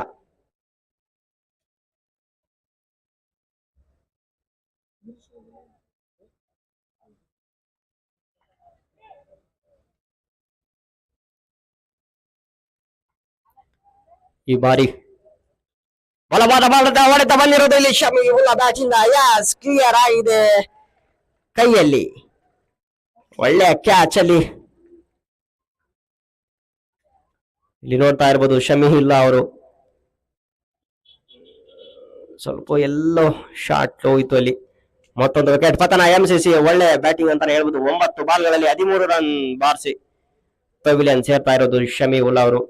ಈ ಬಾರಿ ಬಲವಾದ ಹೊಡೆತ ಬಂದಿರೋದು ಇಲ್ಲಿ ಶಮಿ ಉಲ್ಲಾ ಬ್ಯಾಟ್ ಇಂದ. ಯಾಸ್ ಕ್ಲಿಯರ್ ಆಗಿದೆ ಕೈಯಲ್ಲಿ. ಒಳ್ಳೆಯ ಕ್ಯಾಚ್ ಅಲ್ಲಿ ಇಲ್ಲಿ ನೋಡ್ತಾ ಇರ್ಬೋದು ಶಮಿ ಉಲ್ಲಾ ಅವರು. ಸ್ವಲ್ಪ ಎಲ್ಲೋ ಶಾಟ್ ಹೋಯ್ತು ಅಲ್ಲಿ. ಮತ್ತೊಂದು ವಿಕೆಟ್ ಪತನ. ಎಂಸಿಸಿ ಒಳ್ಳೆ ಬ್ಯಾಟಿಂಗ್ ಅಂತಾನೆ ಹೇಳ್ಬೋದು. 9 ಬಾಲ್ಗಳಲ್ಲಿ 13 ರನ್ ಬಾರಿಸಿ ಪೆವಿಲಿಯನ್ ಸೇರ್ತಾ ಇರೋದು ಶಮಿ ಉಲ್ಲಾ ಅವರು.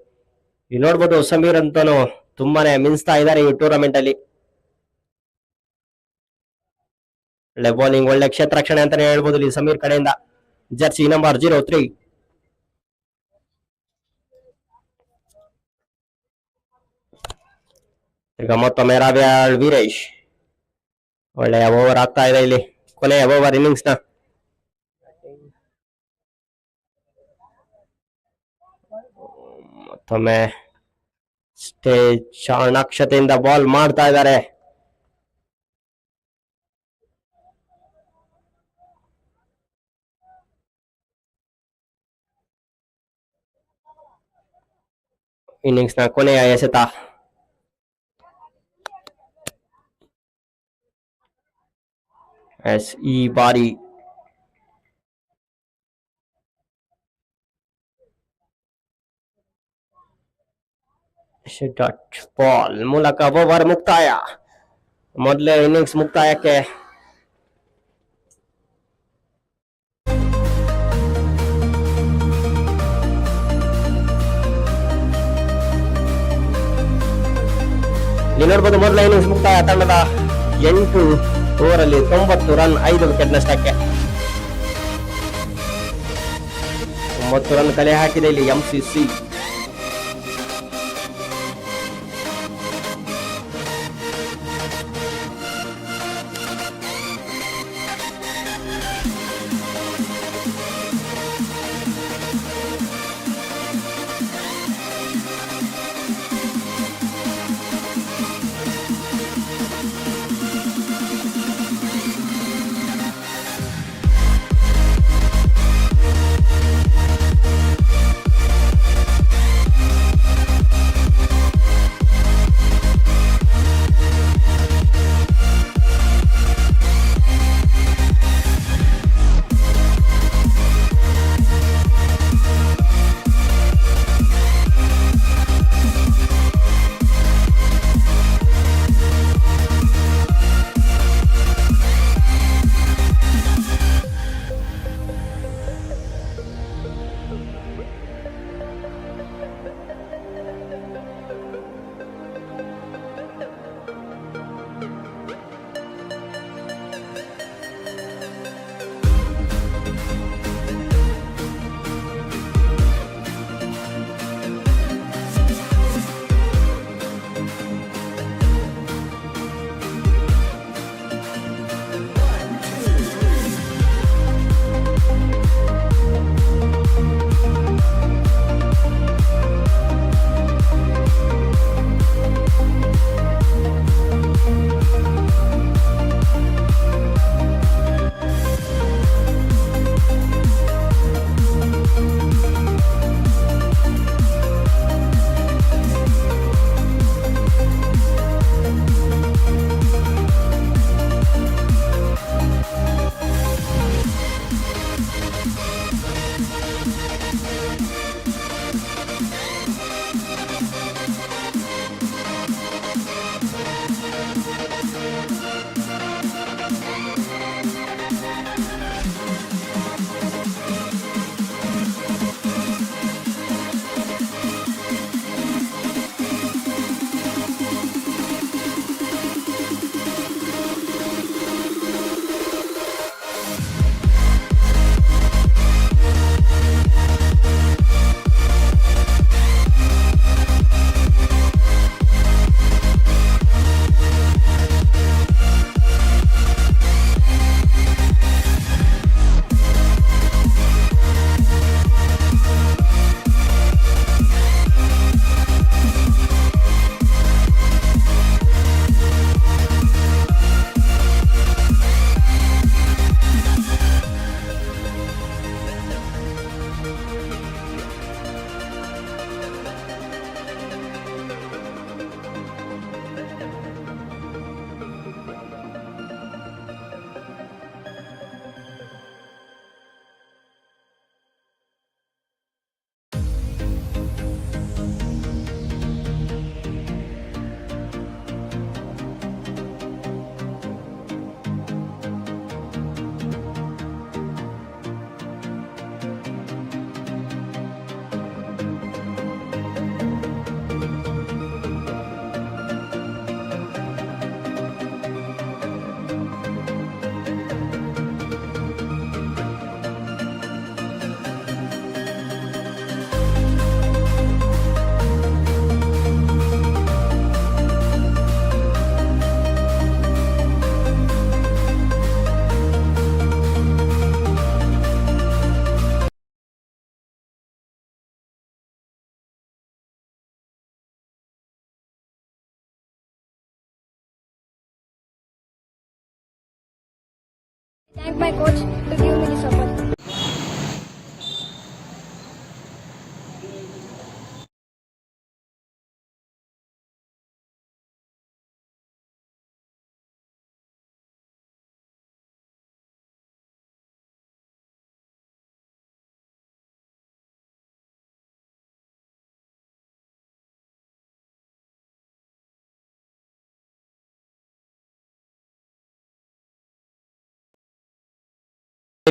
ಇಲ್ಲಿ ನೋಡ್ಬೋದು ಸಮೀರ್ ಅಂತಾನು ತುಂಬಾನೇ ಮಿಂಚ್ತಾ ಇದ್ದಾರೆ ಈ ಟೂರ್ನಮೆಂಟ್ ಅಲ್ಲಿ. ಒಳ್ಳೆ ಬೌಲಿಂಗ್, ಒಳ್ಳೆ ಕ್ಷೇತ್ರ ರಕ್ಷಣೆ ಅಂತಾನೆ ಹೇಳ್ಬೋದು ಇಲ್ಲಿ ಸಮೀರ್ ಕಡೆಯಿಂದ. Jersey number 03. ಈಗ ಮತ್ತೊಮ್ಮೆ ರಾವ್ಯಾಳ್ ವೀರೇಶ್ ಒಳ್ಳೆಯ ಓವರ್ ಆಗ್ತಾ ಇದೆ ಇಲ್ಲಿ, ಕೊನೆಯ ಓವರ್ ಇನ್ನಿಂಗ್ಸ್ ನ. ಮತ್ತೊಮ್ಮೆ ಸ್ಟೇಜ್ ಚಾಣಾಕ್ಷತೆಯಿಂದ ಬಾಲ್ ಮಾಡ್ತಾ ಇದ್ದಾರೆ. ಇನ್ನಿಂಗ್ಸ್ ನ ಕೊನೆಯ ಎಸೆತ. ಈ ಬಾರಿ ಬಾಲ್ ಮೂಲಕ ಓವರ್ ಮುಕ್ತಾಯ. ಮೊದಲೇ ಇನ್ನಿಂಗ್ಸ್ ಮುಕ್ತಾಯಕ್ಕೆ ನೀವು ನೋಡ್ಬೋದು. ಮೊದಲ ಇನ್ನಿಂಗ್ಸ್ ಮುಕ್ತಾಯ. ತಂಡದ 8 ಓವರಲ್ಲಿ 90 ರನ್, 5 ವಿಕೆಟ್ ನಷ್ಟಕ್ಕೆ. 9 ರನ್ ಕಲೆ ಹಾಕಿದೆ ಇಲ್ಲಿ MCC. Thank my coach to give me the support.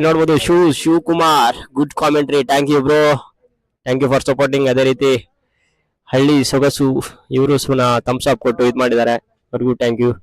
ನೋಡ್ಬೋದು Shivakumar good commentary, thank you bro, thank you for supporting. ಅದೇ ರೀತಿ ಹಳ್ಳಿ ಸೊಗಸು ಇವರು ಸುನ ಥಮ್ಸ್ ಅಪ್ ಕೊಟ್ಟು ಇದು ಮಾಡಿದ್ದಾರೆ, ಅವ್ರಿಗೂ ಥ್ಯಾಂಕ್ ಯು.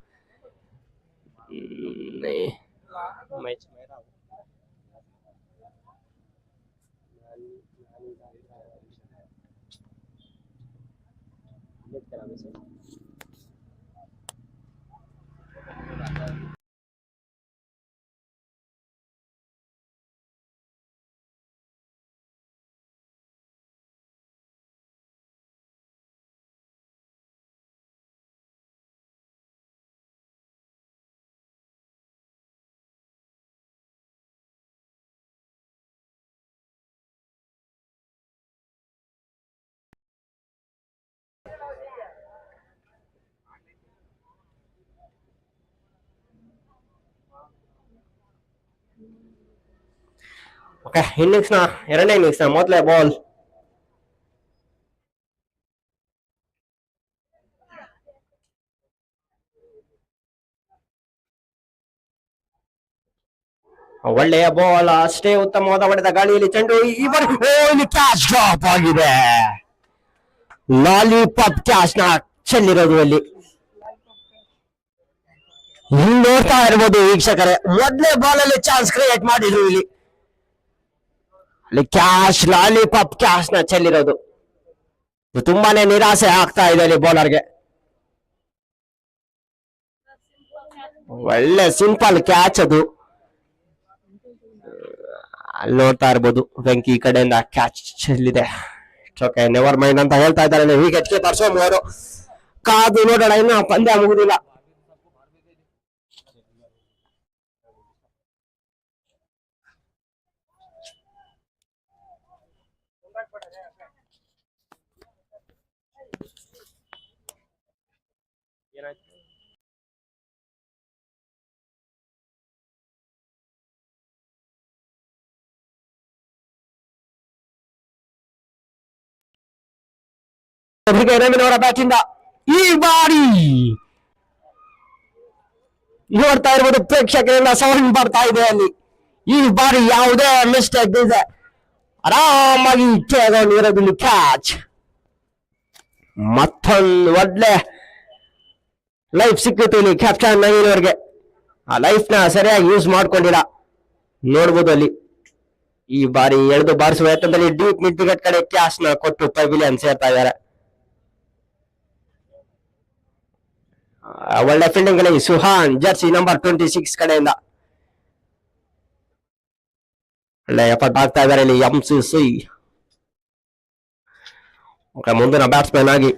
ಓಕೆ, ಇನ್ನಿಂಗ್ಸ್ನ ಎರಡನೇ ಇನ್ನಿಂಗ್ಸ್ನ ಮೊದಲೇ ಬಾಲ್ ಒಳ್ಳೆಯ ಬಾಲ್, ಅಷ್ಟೇ ಉತ್ತಮವಾದ ಹೊಡೆದ ಗಾಳಿಯಲ್ಲಿ ಚೆಂಡು ಈ ಬಾರಿ ಇಲ್ಲಿ ಕ್ಯಾಚ್ ಡ್ರಾಪ್ ಆಗಿದೆ. ಲಾಲಿಪಾಪ್ ಕ್ಯಾಚ್ ನ ಚೆಲ್ಲಿರೋದು ಅಲ್ಲಿ ನೋಡ್ತಾ ಇರ್ಬೋದು ವೀಕ್ಷಕರೇ. ಮೊದಲೇ ಬಾಲ್ ಅಲ್ಲಿ ಚಾನ್ಸ್ ಕ್ರಿಯೇಟ್ ಮಾಡಿದ್ರು ಇಲ್ಲಿ ಕ್ಯಾಶ್ ಲಾಲಿಪಾಪ್ ಕ್ಯಾಶ್ ನ ಚೆಲ್ಲಿರೋದು. ತುಂಬಾನೇ ನಿರಾಸೆ ಆಗ್ತಾ ಇದೆ ಅಲ್ಲಿ ಬೌಲರ್ಗೆ. ಒಳ್ಳೆ ಸಿಂಪಲ್ ಕ್ಯಾಚ್ ಅದು. ಅಲ್ಲಿ ನೋಡ್ತಾ ಇರ್ಬೋದು ವೆಂಕಿ ಈ ಕಡೆಯಿಂದ ಕ್ಯಾಚ್ ಚೆಲ್ಲಿದೆ. ಓಕೆ, ನೆವರ್ ಮೈಂಡ್ ಅಂತ ಹೇಳ್ತಾ ಇದ್ದಾರೆ ವಿಕೆಟ್ ಕೀಪರ್ ಸೋಮು ಅವರು. ಕಾದು ನೋಡೋಣ, ಇನ್ನು ಪಂದ್ಯ ಮುಗುದಿಲ್ಲ. ರವಿನವರ ಬ್ಯಾಟಿಂದ ಈ ಬಾರಿ ನೋಡ್ತಾ ಇರ್ಬೋದು ಪ್ರೇಕ್ಷಕರಿಂದ ಸೌಂಡ್ ಬರ್ತಾ ಇದೆ ಅಲ್ಲಿ. ಈ ಬಾರಿ ಯಾವುದೇ ಮಿಸ್ಟೇಕ್ ಇದೆ, ಆರಾಮಾಗಿ ಇರೋದಿಲ್ಲ ಕ್ಯಾಚ್. ಮತ್ತೊಂದು ಒಳ್ಳೆ ಲೈಫ್ ಸಿಕ್ಕಿತ್ತು ಇಲ್ಲಿ ಕ್ಯಾಪ್ಟನ್ ನವೀನ್ ಅವ್ರಿಗೆ. ಆ ಲೈಫ್ ನ ಸರಿಯಾಗಿ ಯೂಸ್ ಮಾಡ್ಕೊಂಡಿಲ್ಲ ನೋಡ್ಬೋದು ಅಲ್ಲಿ. ಈ ಬಾರಿ ಎಳೆದು ಬಾರಿಸುವ ಯತ್ನದಲ್ಲಿ ಡೀಪ್ ಮಿಡ್ ವಿಕೆಟ್ ಕಡೆ ಕ್ಯಾಚ್ ನ ಕೊಟ್ಟು ಪವಿಲಿಯನ್ ಸೇರ್ತಾ ಇದ್ದಾರೆ. ಒಳ್ಳೆ ಫೀಲ್ಡಿಂಗ್ ಅಲ್ಲಿ ಸುಹಾನ್ ಜರ್ಸಿ ನಂಬರ್ 26 ಕಡೆಯಿಂದ ಒಳ್ಳೆ ಎಫರ್ಟ್ ಆಗ್ತಾ ಇದ್ದಾರೆ ಇಲ್ಲಿ MCC. ಮುಂದಿನ ಬ್ಯಾಟ್ಸ್ಮನ್ ಆಗಿ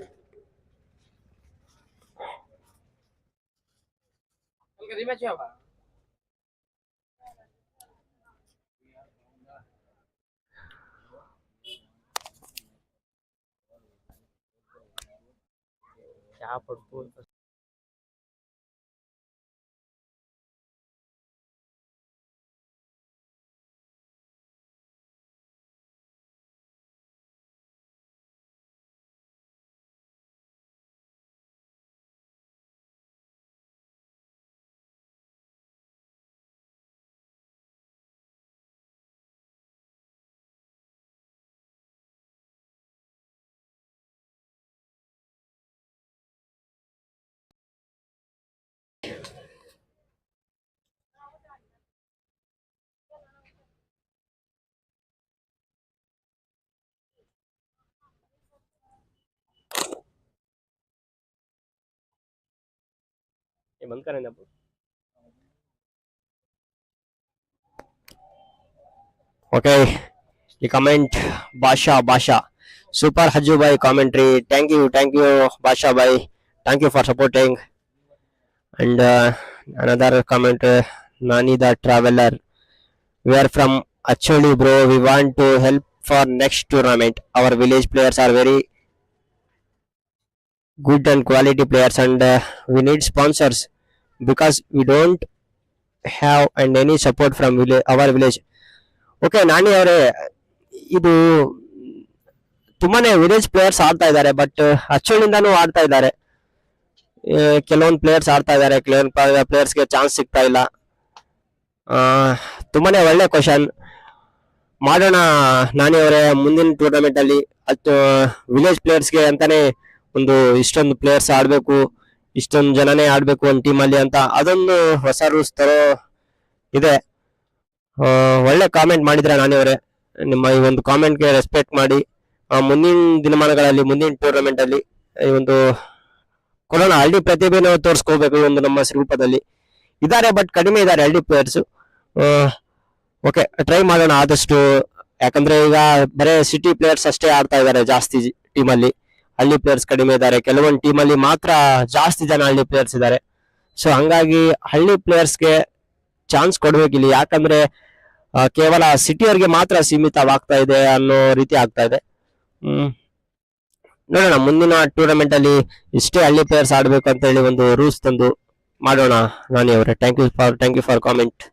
बंद करें अब. Okay, the comment Basha super Haju bhai commentary, thank you Basha bhai, thank you for supporting. And another comment Nani the traveler We are from Acholi, bro. We want to help for next tournament. Our village players are very good and quality players, and we need sponsors because we don't have and any support from our village. Okay Nani ಅವರೇ, ಇದು ತುಂಬಾನೇ village players ಆಡ್ತಾ ಇದ್ದಾರೆ, but ಅಚ್ಚಳಿಂದಾನು ಆಡ್ತಾ ಇದ್ದಾರೆ. ಕೆಲವೊಂದು players ಆಡ್ತಾ ಇದ್ದಾರೆ, ಕೆಲವೊಂದು ಪ್ಲೇಯರ್ಸ್ಗೆ ಚಾನ್ಸ್ ಸಿಗ್ತಾ ಇಲ್ಲ. ತುಂಬಾನೇ ಒಳ್ಳೆ ಕ್ವಶನ್. ಮಾಡೋಣ ನಾನಿ ಅವರೇ, ಮುಂದಿನ ಟೂರ್ನಮೆಂಟ್ ಅಲ್ಲಿ ವಿಲೇಜ್ ಪ್ಲೇಯರ್ಸ್ಗೆ ಅಂತಾನೆ ಒಂದು ಇಷ್ಟೊಂದು ಪ್ಲೇಯರ್ಸ್ ಆಡ್ಬೇಕು, ಇಷ್ಟೊಂದು ಜನನೇ ಆಡ್ಬೇಕು ಒಂದು ಟೀಮಲ್ಲಿ ಅಂತ, ಅದೊಂದು ಹೊಸ ರೂಲ್ಸ್ ತರೋ ಇದೆ. ಒಳ್ಳೆ ಕಾಮೆಂಟ್ ಮಾಡಿದ್ರೆ ನಾನಿ ಅವರೇ, ನಿಮ್ಮ ಈ ಒಂದು ಕಾಮೆಂಟ್ಗೆ ರೆಸ್ಪೆಕ್ಟ್ ಮಾಡಿ ಮುಂದಿನ ದಿನಮಾನಗಳಲ್ಲಿ ಮುಂದಿನ ಟೂರ್ನಮೆಂಟ್ ಅಲ್ಲಿ ಈ ಒಂದು ಕೊಡೋಣ. ಹಳ್ಳಿ ಪ್ರತಿಭೆನ ತೋರಿಸ್ಕೋಬೇಕು. ಒಂದು ನಮ್ಮ ಸ್ವರೂಪದಲ್ಲಿ ಇದ್ದಾರೆ, ಬಟ್ ಕಡಿಮೆ ಇದ್ದಾರೆ ಹಳ್ಳಿ ಪ್ಲೇಯರ್ಸ್. ಓಕೆ, ಟ್ರೈ ಮಾಡೋಣ ಆದಷ್ಟು. ಯಾಕಂದ್ರೆ ಈಗ ಬರೇ ಸಿಟಿ ಪ್ಲೇಯರ್ಸ್ ಅಷ್ಟೇ ಆಡ್ತಾ ಇದ್ದಾರೆ ಜಾಸ್ತಿ ಟೀಮಲ್ಲಿ, ಹಳ್ಳಿ ಪ್ಲೇಯರ್ಸ್ ಕಡಿಮೆ ಇದ್ದಾರೆ. ಕೆಲವೊಂದು ಟೀಮಲ್ಲಿ ಮಾತ್ರ ಜಾಸ್ತಿ ಜನ ಹಳ್ಳಿ ಪ್ಲೇಯರ್ಸ್ ಇದ್ದಾರೆ. ಸೊ ಹಂಗಾಗಿ ಹಳ್ಳಿ ಪ್ಲೇಯರ್ಸ್ಗೆ ಚಾನ್ಸ್ ಕೊಡ್ಬೇಕಿಲ್ಲಿ. ಯಾಕಂದ್ರೆ ಕೇವಲ ಸಿಟಿಯವ್ರಿಗೆ ಮಾತ್ರ ಸೀಮಿತವಾಗ್ತಾ ಇದೆ ಅನ್ನೋ ರೀತಿ ಆಗ್ತಾ ಇದೆ. ನೋಡೋಣ ಮುಂದಿನ ಟೂರ್ನಮೆಂಟ್ ಅಲ್ಲಿ ಇಷ್ಟೇ ಹಳ್ಳಿ ಪ್ಲೇಯರ್ಸ್ ಆಡ್ಬೇಕು ಅಂತ ಹೇಳಿ ಒಂದು ರೂಲ್ಸ್ ತಂದು ಮಾಡೋಣ. ನಾನಿ ಅವರೇ, ಥ್ಯಾಂಕ್ ಯು ಫಾರ್ ಕಾಮೆಂಟ್.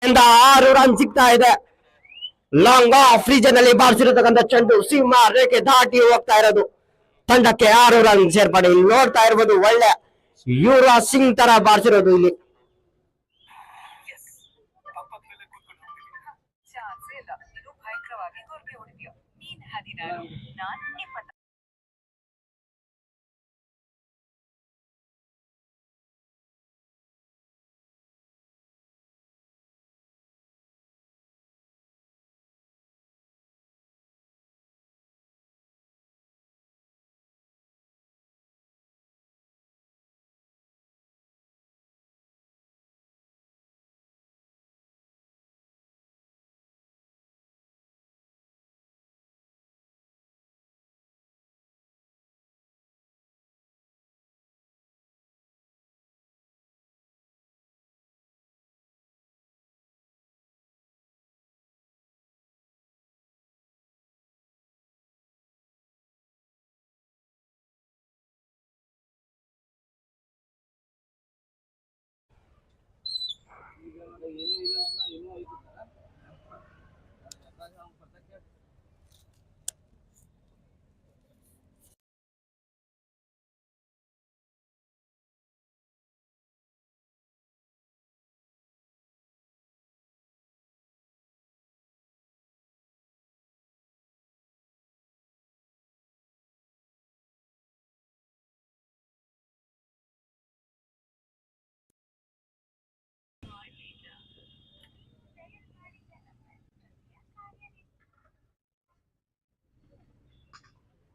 ಇಂದ 6 ರನ್ ಸಿಗ್ತಾ ಇದೆ. ಲಾಂಗ್ ಆಫ್ ರೀಜನ್ ಅಲ್ಲಿ ಬಾರಿಸಿರತಕ್ಕಂಥ ಚೆಂಡು ಸೀಮಾ ರೇಖೆ ದಾಟಿ ಹೋಗ್ತಾ ಇರೋದು. ತಂಡಕ್ಕೆ 6 ರನ್ ಸೇರ್ಪಡೆ. ಇಲ್ಲಿ ನೋಡ್ತಾ ಇರ್ಬೋದು, ಒಳ್ಳೆ ಯುವರಾಜ್ ಸಿಂಗ್ ತರ ಬಾರಿಸಿರೋದು ಇಲ್ಲಿ.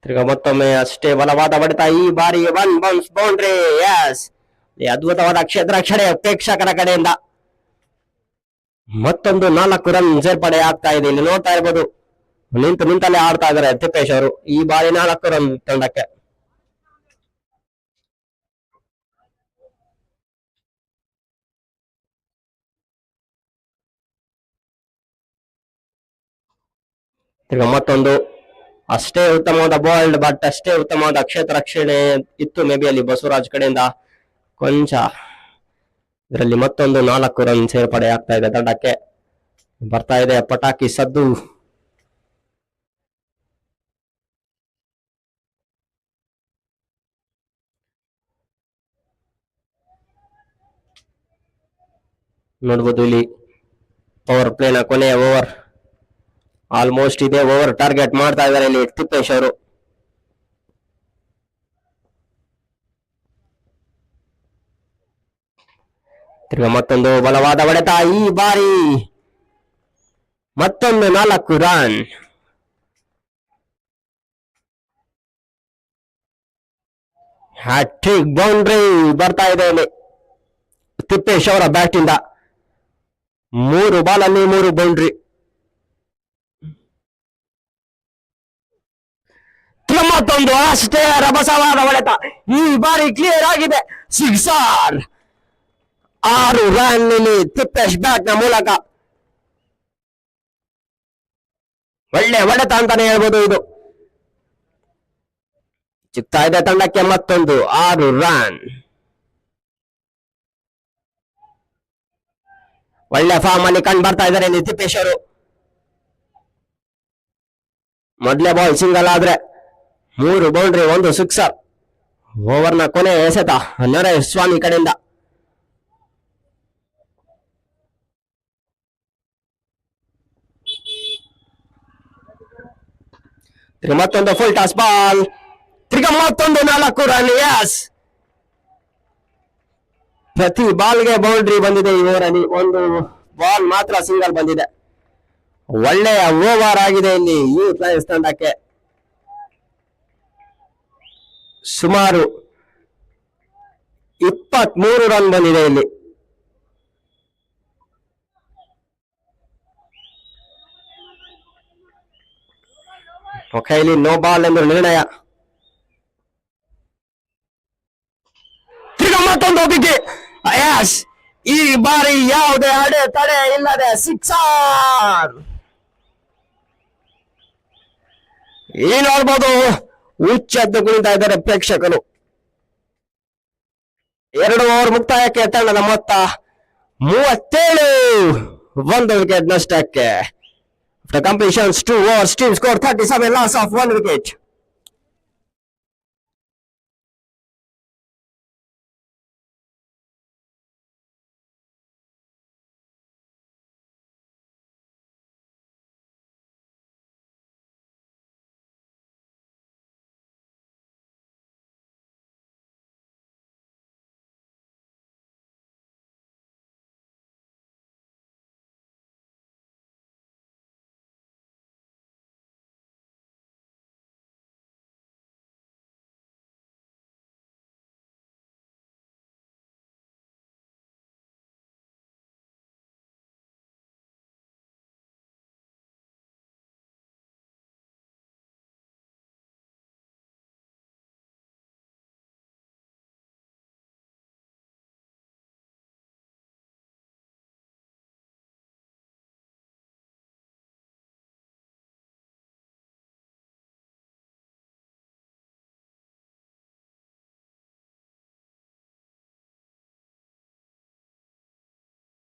ತಿರ್ಗಾ ಮತ್ತೊಮ್ಮೆ ಅಷ್ಟೇ ಬಲವಾದ ಹೊಡೆತ. ಈ ಬಾರಿ 1 ಬೌನ್ಸ್ ಬೌಂಡ್ರಿ. ಎಸ್, ಅದ್ಭುತವಾದ ಕ್ಷೇತ್ರ ರಕ್ಷಣೆ ಪ್ರೇಕ್ಷಕರ ಕಡೆಯಿಂದ. ಮತ್ತೊಂದು 4 ರನ್ ಸೇರ್ಪಡೆ ಆಗ್ತಾ ಇದೆ. ಇಲ್ಲಿ ನೋಡ್ತಾ ಇರ್ಬೋದು, ನಿಂತಲ್ಲೇ ಆಡ್ತಾ ಇದಾರೆ ತಿಪ್ಪೇಶ್ ಅವರು. ಈ ಬಾರಿ 4 ರನ್ ತಂಡಕ್ಕೆ. ತಿರ್ಗಾ ಮತ್ತೊಂದು ಅಷ್ಟೇ ಉತ್ತಮವಾದ ಬಾಲ್ಡ್, ಬಟ್ ಅಷ್ಟೇ ಉತ್ತಮವಾದ ಕ್ಷೇತ್ರ ರಕ್ಷಣೆ ಇತ್ತು ಮೇ ಬಿ ಅಲ್ಲಿ ಬಸವರಾಜ್ ಕಡೆಯಿಂದ ಕೊಂಚ. ಇದರಲ್ಲಿ ಮತ್ತೊಂದು 4 ರನ್ ಸೇರ್ಪಡೆ ಆಗ್ತಾ ಇದೆ ತಂಡಕ್ಕೆ. ಬರ್ತಾ ಇದೆ ಪಟಾಕಿ ಸದ್ದು. ನೋಡ್ಬೋದು ಇಲ್ಲಿ ಪವರ್ ಪ್ಲೇನ ಕೊನೆಯ ಓವರ್. ಆಲ್ಮೋಸ್ಟ್ ಇದೇ ಓವರ್ ಟಾರ್ಗೆಟ್ ಮಾಡ್ತಾ ಇದ್ದಾರೆ ಇಲ್ಲಿ ತಿಪ್ಪೇಶ್ ಅವರು. ತಿರ್ಗಾ ಮತ್ತೊಂದು ಬಲವಾದ ಹೊಡೆತ. ಈ ಬಾರಿ ಮತ್ತೊಂದು 4 ರನ್. ಹ್ಯಾಟ್ರಿಕ್ ಬೌಂಡ್ರಿ ಬರ್ತಾ ಇದೆ ಇಲ್ಲಿ ತಿಪ್ಪೇಶ್ ಅವರ ಬ್ಯಾಟ್ ಇಂದ. 3 ಬಾಲಲ್ಲಿ 3 ಬೌಂಡ್ರಿ. ಮತ್ತೊಂದು ಅಷ್ಟೇ ರಭಸವಾದ ಹೊಡೆತ. ಈ ಬಾರಿ ಕ್ಲಿಯರ್ ಆಗಿದೆ, ಸಿಕ್ಸರ್. 6 ರನ್ ಇಲ್ಲಿ ತಿಪ್ಪೇಶ್ ಬ್ಯಾಟ್ ನ ಮೂಲಕ. ಒಳ್ಳೆ ಹೊಡೆತ ಅಂತಾನೆ ಹೇಳ್ಬೋದು ಇದು. ಸಿಗ್ತಾ ಇದೆ ತಂಡಕ್ಕೆ ಮತ್ತೊಂದು 6 ರನ್. ಒಳ್ಳೆ ಫಾರ್ಮ್ ಅಲ್ಲಿ ಕಂಡು ಬರ್ತಾ ಇದ್ದಾರೆ ಇಲ್ಲಿ ತಿಪ್ಪೇಶ್ ಅವರು. ಮೊದಲೇ ಬಾಲ್ ಸಿಂಗಲ್ ಆದ್ರೆ 3 ಬೌಂಡ್ರಿ 1 ಸಿಕ್ಸರ್. ಓವರ್ನ ಕೊನೆ ಎಸೆತ ನರೇಶ್ ಸ್ವಾಮಿ ಕಡೆಯಿಂದ. ಮತ್ತೊಂದು ಫುಲ್ ಟಾಸ್ ಬಾಲ್. ತಿರ್ಗಾ ಮತ್ತೊಂದು 4 ರನ್. ಯಸ್, ಪ್ರತಿ ಬಾಲ್ಗೆ ಬೌಂಡ್ರಿ ಬಂದಿದೆ ಈ ಓವರಲ್ಲಿ. ಒಂದು ಬಾಲ್ ಮಾತ್ರ ಸಿಂಗಲ್ ಬಂದಿದೆ. ಒಳ್ಳೆಯ ಓವರ್ ಆಗಿದೆ ಇಲ್ಲಿ ಯೂತ್ ಲಯನ್ಸ್ ತಂಡಕ್ಕೆ. ಸುಮಾರು 23 ರನ್ ಬಂದಿದೆ ಇಲ್ಲಿ. ಓಕೆ, ಇಲ್ಲಿ ನೋ ಬಾಲ್ ಎಂದು ನಿರ್ಣಯ. ತಿರ್ಗಾ ಮತ್ತೊಂದು ವಿಕೆಟ್. ಯಸ್, ಈ ಬಾರಿ ಯಾವುದೇ ಅಡೆ ತಡೆ ಇಲ್ಲದೆ ಸಿಕ್ಸರ್. ಈ ನೋಡ್ಬೋದು, ಉಚ್ಚೆದ್ದು ಕುಣಿತಾ ಇದ್ದಾರೆ ಪ್ರೇಕ್ಷಕರು. 2 ಓವರ್ ಮುಕ್ತಾಯಕ್ಕೆ ತಂಡದ ಮೊತ್ತ 37. 1 ವಿಕೆಟ್ ನಷ್ಟಕ್ಕೆ. After completions 2 overs, team scored 37, loss of 1 wicket.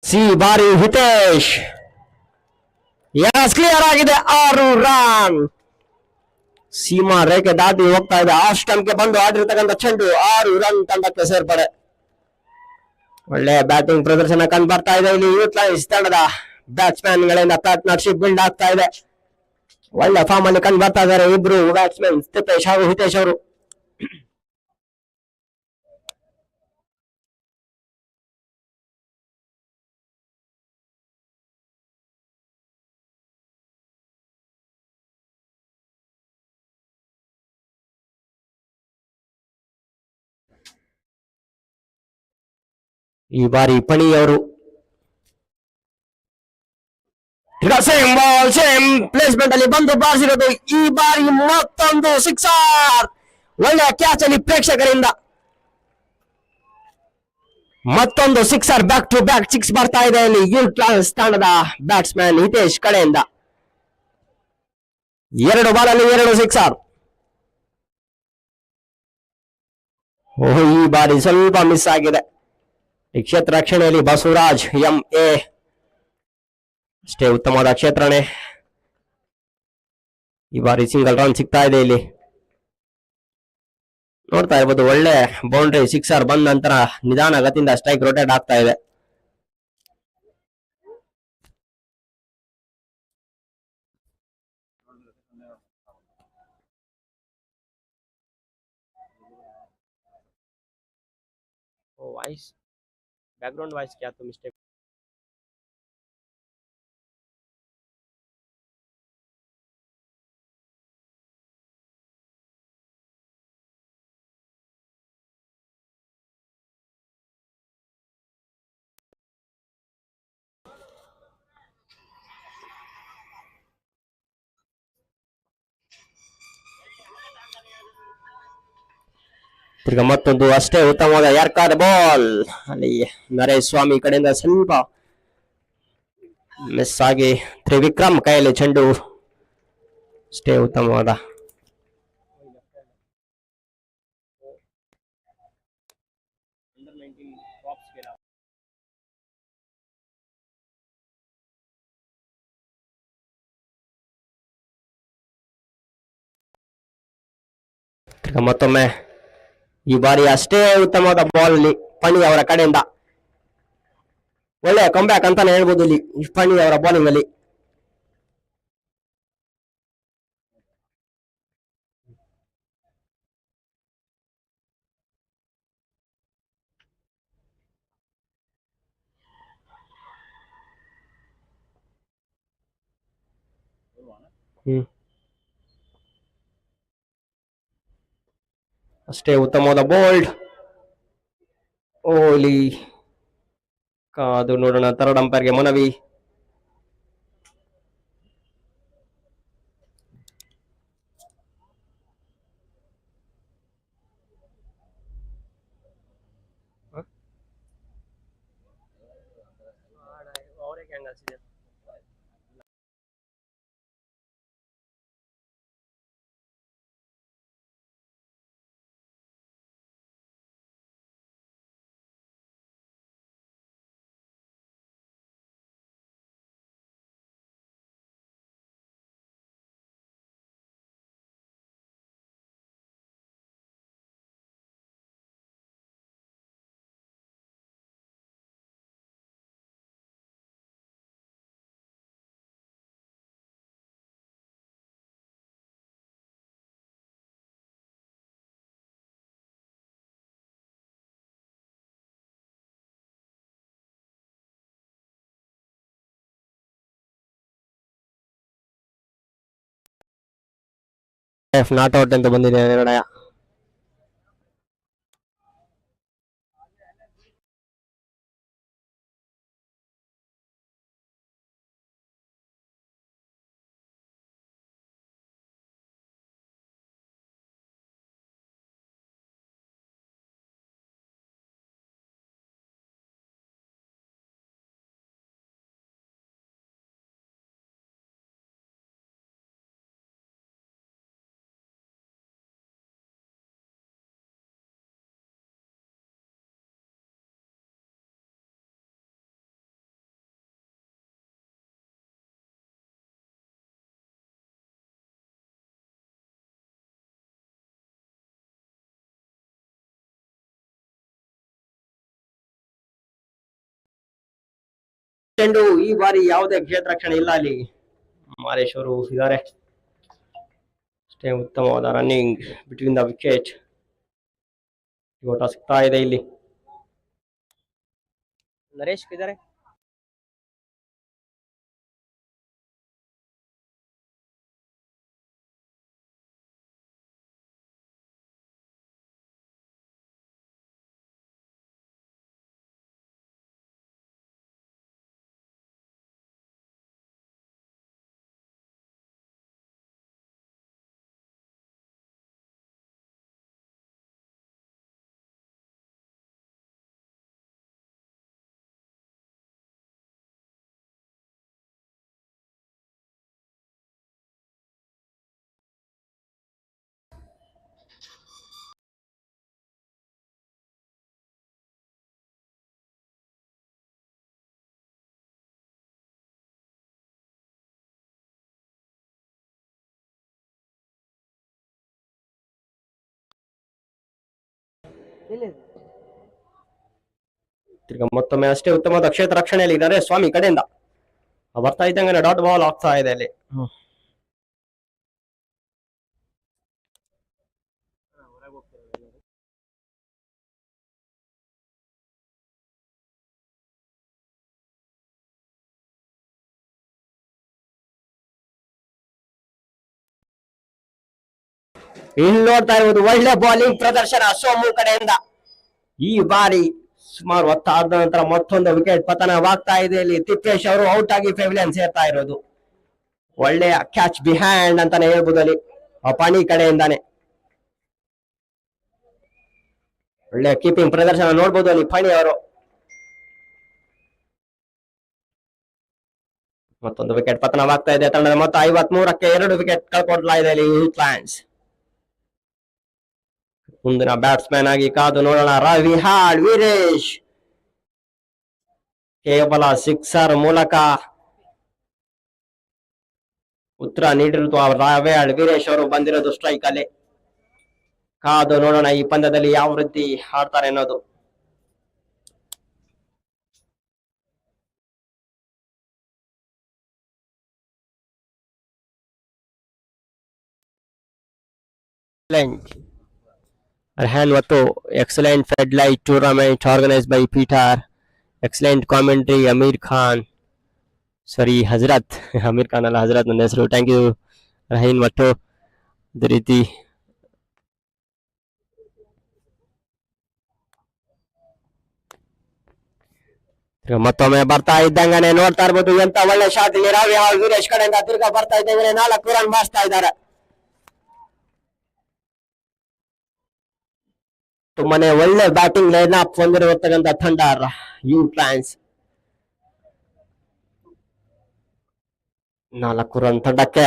C ಬಾರಿ ಹಿತೇಶ್. ಯಸ್, ಕ್ಲಿಯರ್ ಆಗಿದೆ. 6 ರನ್. ಸೀಮಾ ರೇಖೆ ದಾಟಿ ಹೋಗ್ತಾ ಇದೆ. ಆಫ್ ಸ್ಟಂಪ್ಗೆ ಬಂದು ಆಡಿರ್ತಕ್ಕಂಥ ಚೆಂಡು 6 ರನ್ ತಂಡಕ್ಕೆ ಸೇರ್ಪಡೆ. ಒಳ್ಳೆ ಬ್ಯಾಟಿಂಗ್ ಪ್ರದರ್ಶನ ಕಂಡು ಬರ್ತಾ ಇದೆ ಇಲ್ಲಿ ಯೂತ್ ಲಯನ್ಸ್ ತಂಡದ ಬ್ಯಾಟ್ಸ್ಮನ್ ಗಳಿಂದ. ಪಾರ್ಟ್ನರ್ಶಿಪ್ ಬಿಲ್ಡ್ ಆಗ್ತಾ ಇದೆ. ಒಳ್ಳೆ ಫಾರ್ಮ್ ಅಲ್ಲಿ ಕಂಡು ಬರ್ತಾ ಇದ್ದಾರೆ ಇಬ್ರು ಬ್ಯಾಟ್ಸ್ಮನ್, ತಿಪ್ಪೇಶ್ ಹಾಗೂ ಹಿತೇಶ್ ಅವರು. ಈ ಬಾರಿ ಪಣಿ ಅವರು ಸೇಮ್ ಬಾಲ್ ಸೇಮ್ ಪ್ಲೇಸ್ಮೆಂಟ್ ಅಲ್ಲಿ ಬಂದು ಬಾರಿಸಿರೋದು. ಈ ಬಾರಿ ಮತ್ತೊಂದು ಸಿಕ್ಸರ್. ಒಳ್ಳೆಯ ಕ್ಯಾಚ್ ಅಲ್ಲಿ ಪ್ರೇಕ್ಷಕರಿಂದ. ಮತ್ತೊಂದು ಸಿಕ್ಸರ್, ಬ್ಯಾಕ್ ಟು ಬ್ಯಾಕ್ 6 ಬರ್ತಾ ಇದೆ ಇಲ್ಲಿ ಯೂತ್ ಲಯನ್ಸ್ ತಂಡದ ಬ್ಯಾಟ್ಸ್ಮನ್ ಹಿತೇಶ್ ಕಡೆಯಿಂದ. 2 ಬಾಲಲ್ಲಿ 2 ಸಿಕ್ಸರ್. ಓಹ್, ಈ ಬಾರಿ ಸ್ವಲ್ಪ ಮಿಸ್ ಆಗಿದೆ. ಈ ಕ್ಷೇತ್ರ ರಕ್ಷಣೆಯಲ್ಲಿ ಬಸವರಾಜ್ MA ಅಷ್ಟೇ ಉತ್ತಮವಾದ ಕ್ಷೇತ್ರನೇ. ಈ ಬಾರಿ ಸಿಂಗಲ್ ರನ್ ಸಿಗ್ತಾ ಇದೆ ಇಲ್ಲಿ. ನೋಡ್ತಾ ಇರ್ಬೋದು, ಒಳ್ಳೆ ಬೌಂಡ್ರಿ ಸಿಕ್ಸರ್ ಬಂದ ನಂತರ ನಿಧಾನ ಗತಿಯಿಂದ ಸ್ಟ್ರೈಕ್ ರೊಟೇಟ್ ಆಗ್ತಾ ಇದೆ. वाइस बैकग्राउंड वाइस क्या तो मिस्टेक. ತಿರ್ಗಾ ಮತ್ತೊಂದು ಅಷ್ಟೇ ಉತ್ತಮವಾದ ಯಾರ್ಕಾದ ಬಾಲ್ ಅಲ್ಲಿ ನರೇಶ್ ಸ್ವಾಮಿ ಕಡೆಯಿಂದ ಸ್ವಲ್ಪ ಮಿಸ್ ಆಗಿ ತ್ರಿವಿಕ್ರಮ್ ಕೈಯಲ್ಲಿ ಚೆಂಡು ಅಷ್ಟೇ ಉತ್ತಮವಾದ. ತಿರ್ಗಾ ಮತ್ತೊಮ್ಮೆ ಈ ಬಾರಿ ಅಷ್ಟೇ ಉತ್ತಮವಾದ ಬಾಲ್ ಅಲ್ಲಿ ಪಣಿ ಅವರ ಕಡೆಯಿಂದ ಒಳ್ಳೆಯ ಕಂಬ್ಯಾಕ್ ಅಂತಾನೆ ಹೇಳ್ಬೋದು ಇಲ್ಲಿ ಪಣಿ ಅವರ ಬಾಲಿಂಗ್ ಅಲ್ಲಿ. ಅಷ್ಟೇ ಉತ್ತಮವಾದ ಬೋಲ್ಡ್. ಓಲಿ ಕಾದು ನೋಡೋಣ ಥರ್ಡ್ ಅಂಪೈರ್ಗೆ ಮನವಿ. ನಾಟ್ ಔಟ್ ಅಂತ ಬಂದಿದೆ ನಿರ್ಣಯ. ಚೆಂಡು ಈ ಬಾರಿ ಯಾವುದೇ ಕ್ಷೇತ್ರ ರಕ್ಷಣೆ ಇಲ್ಲ ಅಲ್ಲಿ ಮಾರೇಶ್ವರು ಇದ್ದಾರೆ. ಅಷ್ಟೇ ಉತ್ತಮವಾದ ರನ್ನಿಂಗ್ ಬಿಟ್ವೀನ್ ದ ವಿಕೆಟ್. ಓಟ ಸಿಗ್ತಾ ಇದೆ ಇಲ್ಲಿ. ನರೇಶ್ ಇದ್ದಾರೆ. ತಿರ್ಗಾ ಮತ್ತೊಮ್ಮೆ ಅಷ್ಟೇ ಉತ್ತಮವಾದ ಕ್ಷೇತ್ರ ರಕ್ಷಣೆಯಲ್ಲಿ ಇದ್ದಾರೆ ಸ್ವಾಮಿ ಕಡೆಯಿಂದ ಬರ್ತಾ ಇದ್ದಂಗೆ ಡಾಟ್ ಬಾಲ್ ಆಗ್ತಾ ಇದೆ ಅಲ್ಲಿ. ಇಲ್ಲಿ ನೋಡ್ತಾ ಇರುವುದು ಒಳ್ಳೆ ಬೌಲಿಂಗ್ ಪ್ರದರ್ಶನ ಸೋಮು ಕಡೆಯಿಂದ. ಈ ಬಾರಿ ಸುಮಾರು ಹೊತ್ತಾದ ನಂತರ ಮತ್ತೊಂದು ವಿಕೆಟ್ ಪತನವಾಗ್ತಾ ಇದೆ. ಇಲ್ಲಿ ತಿಪ್ಪೇಶ್ ಅವರು ಔಟ್ ಆಗಿ ಪೆವಿಲಿಯನ್ ಸೇರ್ತಾ ಇರೋದು. ಒಳ್ಳೆಯ ಕ್ಯಾಚ್ ಬಿಹೈಂಡ್ ಅಂತಾನೆ ಹೇಳ್ಬೋದು ಅಲ್ಲಿ ಅಪಾನಿ ಕಡೆಯಿಂದಾನೆ. ಒಳ್ಳೆ ಕೀಪಿಂಗ್ ಪ್ರದರ್ಶನ ನೋಡ್ಬೋದು ಅಲ್ಲಿ ಫಣಿ ಅವರು. ಮತ್ತೊಂದು ವಿಕೆಟ್ ಪತನವಾಗ್ತಾ ಇದೆ. ತಂಡದ ಮೊತ್ತ 53ಕ್ಕೆ 2 ವಿಕೆಟ್ ಕಳ್ಕೊಡ್ಲಾ ಇದೆ ಇಲ್ಲಿ ನ್ಯೂಜಿಲ್ಯಾಂಡ್ಸ್. ಮುಂದಿನ ಬ್ಯಾಟ್ಸ್ಮನ್ ಆಗಿ ಕಾದು ನೋಡೋಣ. ರವಿಹಾಳ್ ವೀರೇಶ್ ಕೇವಲ ಸಿಕ್ಸರ್ ಮೂಲಕ ಉತ್ತರ ನೀಡಿರುವ ರವಿಹಾಳ್ ವೀರೇಶ್ ಅವರು ಬಂದಿರೋದು ಸ್ಟ್ರೈಕ್ ಅಲ್ಲಿ. ಕಾದು ನೋಡೋಣ ಈ ಪಂದ್ಯದಲ್ಲಿ ಯಾವ ರೀತಿ ಆಡ್ತಾರೆ ಅನ್ನೋದು. Arhan Watto, excellent Fed-Light tournament organized by Peter. Excellent commentary, Amir Khan. Sorry, Hazrat. Amir Khan ಅಲ್ಲ, ಹಜರತ್ ನನ್ನ ಹೆಸರು. Thank you Raheen Watto. ಅದೇ ರೀತಿ ಮತ್ತೊಮ್ಮೆ ಬರ್ತಾ ಇದ್ದಂಗಾನೆ ನೋಡ್ತಾ ಇರ್ಬೋದು ಎಂತ ಒಳ್ಳೆ ಶಾಟ್ ಇಲ್ಲಿ ರವಿಹಾಳ್ ವೀರೇಶ್ ಕಡೆಯಿಂದ ತಿರ್ಗಾ ಬರ್ತಾ ಇದ್ದಂಗಾನೆ 4 ರನ್ ಮಾಡಿಸ್ತಾ ಇದ್ದಾರೆ. ತುಂಬಾನೇ ಒಳ್ಳೆ ಬ್ಯಾಟಿಂಗ್ ಲೈನ್ ಅಪ್ ಹೊಂದಿರತಕ್ಕಂಥ ತಂಡ ನ್ಯೂಜಿಲ್ಯಾಂಡ್ಸ್. 4 ರನ್ ತಂಡಕ್ಕೆ.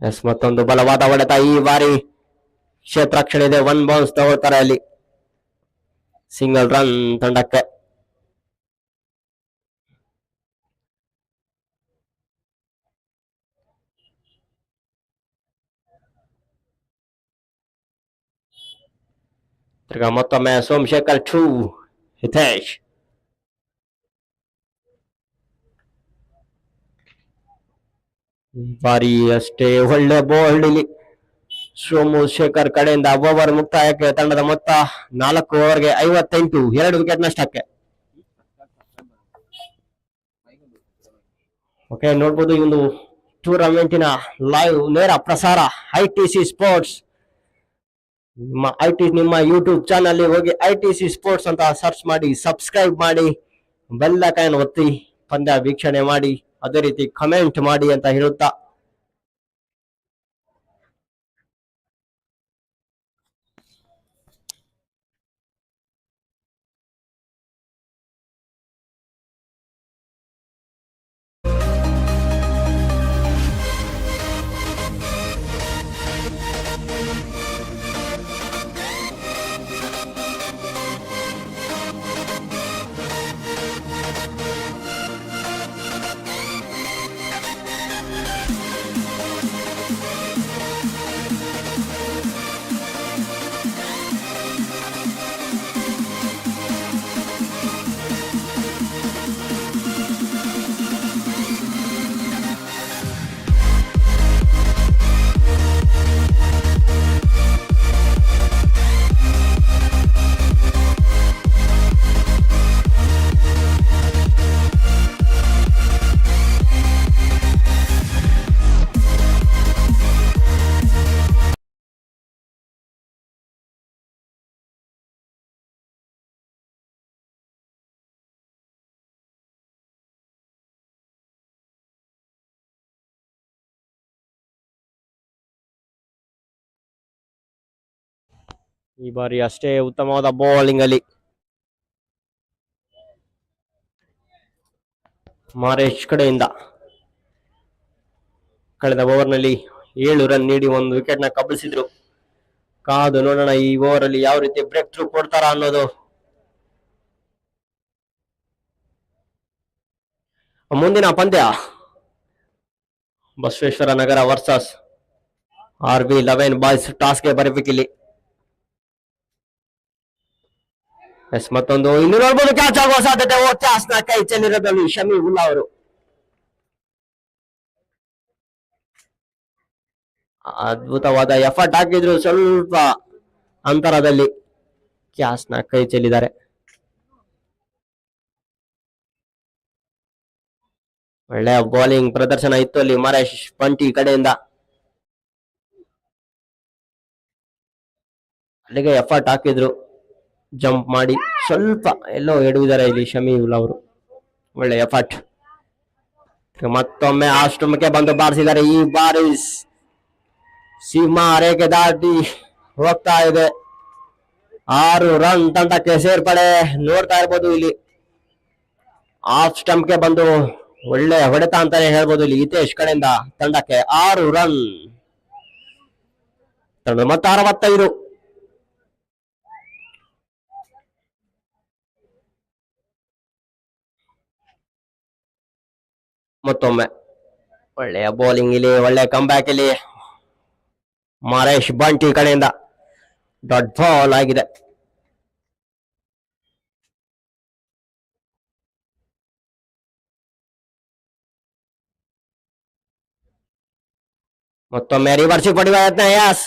ಎಸ್, ಮತ್ತೊಂದು ಬಲವಾದ ಹೊಡೆತ. ಈ ಬಾರಿ ಕ್ಷೇತ್ರ ರಕ್ಷಣೆ ಇದೆ. 1 ಬೌನ್ಸ್ ತಗೊಳ್ತಾರೆ ಅಲ್ಲಿ. ಸಿಂಗಲ್ ರನ್ ತಂಡಕ್ಕೆ. ತಿರ್ಗಾ ಮತ್ತೊಮ್ಮೆ ಸೋಮಶೇಖರ್ ಟು ಹಿತೇಶ್. ಬಾರಿ ಅಷ್ಟೇ ಒಳ್ಳೆ ಬಾಲ್ ಇಲ್ಲಿ ಸೋಮಶೇಖರ್ ಕಡೆಯಿಂದ. ಓವರ್ ಮುಕ್ತಾಯಕ್ಕೆ ತಂಡದ ಮೊತ್ತ 4 ಓವರ್ಗೆ 58, 2 ವಿಕೆಟ್ ನಷ್ಟಕ್ಕೆ. ಓಕೆ, ನೋಡ್ಬೋದು ಈ ಒಂದು ಟೂರ್ನಮೆಂಟಿನ ಲೈವ್ ನೇರ ಪ್ರಸಾರ ITC ಸ್ಪೋರ್ಟ್ಸ್. ನಿಮ್ಮ ಯೂಟ್ಯೂಬ್ ಚಾನಲ್ ಹೋಗಿ ITC ಸ್ಪೋರ್ಟ್ಸ್ ಅಂತ ಸರ್ಚ್ ಮಾಡಿ, ಸಬ್ಸ್ಕ್ರೈಬ್ ಮಾಡಿ, ಬೆಲ್ ಐಕಾನ್ ಒತ್ತಿ ಪಂದ್ಯ ವೀಕ್ಷಣೆ ಮಾಡಿ, ಅದೇ ರೀತಿ ಕಮೆಂಟ್ ಮಾಡಿ ಅಂತ ಹೇಳುತ್ತಾ ಈ ಬಾರಿ ಅಷ್ಟೇ ಉತ್ತಮವಾದ ಬೌಲಿಂಗ್ ಅಲ್ಲಿ ಮಾರೇಶ್ ಕಡೆಯಿಂದ. ಕಳೆದ ಓವರ್ನಲ್ಲಿ 7 ರನ್ ನೀಡಿ 1 ವಿಕೆಟ್ ನ ಕಬಳಿಸಿದ್ರು. ಕಾದು ನೋಡೋಣ ಈ ಓವರ್ ಅಲ್ಲಿ ಯಾವ ರೀತಿ ಬ್ರೇಕ್ ಥ್ರೂ ಕೊಡ್ತಾರ ಅನ್ನೋದು. ಮುಂದಿನ ಪಂದ್ಯ Basaveshwara Nagar versus RB11 boys. ಟಾಸ್ಗೆ ಬರಬೇಕಿಲ್ಲಿ. S, ಮತ್ತೊಂದು ಇನ್ನು ನೋಡ್ಬೋದು ಕ್ಯಾಚ್ ಆಗುವ ಸಾಧ್ಯತೆ. ಟಾಸ್ ನ ಕೈ ಚೆಲ್ಲಿರೋದ್ರಲ್ಲಿ ಶಮಿ ಉಲ್ಲಾ ಅವರು. ಅದ್ಭುತವಾದ ಎಫರ್ಟ್ ಹಾಕಿದ್ರು ಸ್ವಲ್ಪ ಅಂತರದಲ್ಲಿ ಕ್ಯಾಸ್ನ ಕೈ ಚೆಲ್ಲಿದ್ದಾರೆ. ಒಳ್ಳೆಯ ಬೌಲಿಂಗ್ ಪ್ರದರ್ಶನ ಇತ್ತು ಅಲ್ಲಿ ಮರೇಶ್ ಬಂಟಿ ಕಡೆಯಿಂದ. ಅಲ್ಲಿಗೆ ಎಫರ್ಟ್ ಹಾಕಿದ್ರು, ಜಂಪ್ ಮಾಡಿ ಸ್ವಲ್ಪ ಎಲ್ಲೋ ಎಡುವಿದ್ದಾರೆ ಇಲ್ಲಿ ಶಮೀವುಲ್ ಅವರು. ಒಳ್ಳೆ ಎಫರ್ಟ್. ಮತ್ತೊಮ್ಮೆ ಆಶ್ರಮಕ್ಕೆ ಬಂದು ಬಾರಿಸಿದ್ದಾರೆ. ಈ ಬಾರಿ ಸೀಮಾ ರೇಖೆ ದಾಟಿ ಹೋಗ್ತಾ ಇದೆ. 6 ರನ್ ತಂಡಕ್ಕೆ ಸೇರ್ಪಡೆ ನೋಡ್ತಾ ಇರ್ಬೋದು ಇಲ್ಲಿ. ಆಫ್ ಸ್ಟಂಪ್ಗೆ ಬಂದು ಒಳ್ಳೆ ಹೊಡೆತ ಅಂತಾನೆ ಹೇಳ್ಬೋದು ಇಲ್ಲಿ ಹಿತೇಶ್ ಕಡೆಯಿಂದ ತಂಡಕ್ಕೆ 6 ರನ್. ಮತ್ತೆ 65. ಮತ್ತೊಮ್ಮೆ ಒಳ್ಳೆಯ ಬೌಲಿಂಗ್ ಇಲ್ಲಿ, ಒಳ್ಳೆ ಕಂಬ್ಯಾಕ್ ಇಲ್ಲಿ ಮರೇಶ್ ಬಂಟಿ ಕಡೆಯಿಂದ. ಡಾಟ್ ಬಾಲ್ ಆಗಿದೆ. ಮತ್ತೊಮ್ಮೆ ರಿವರ್ಸಿ ಪಡೆಯುವ ಯತ್ನ. ಯಾಸ್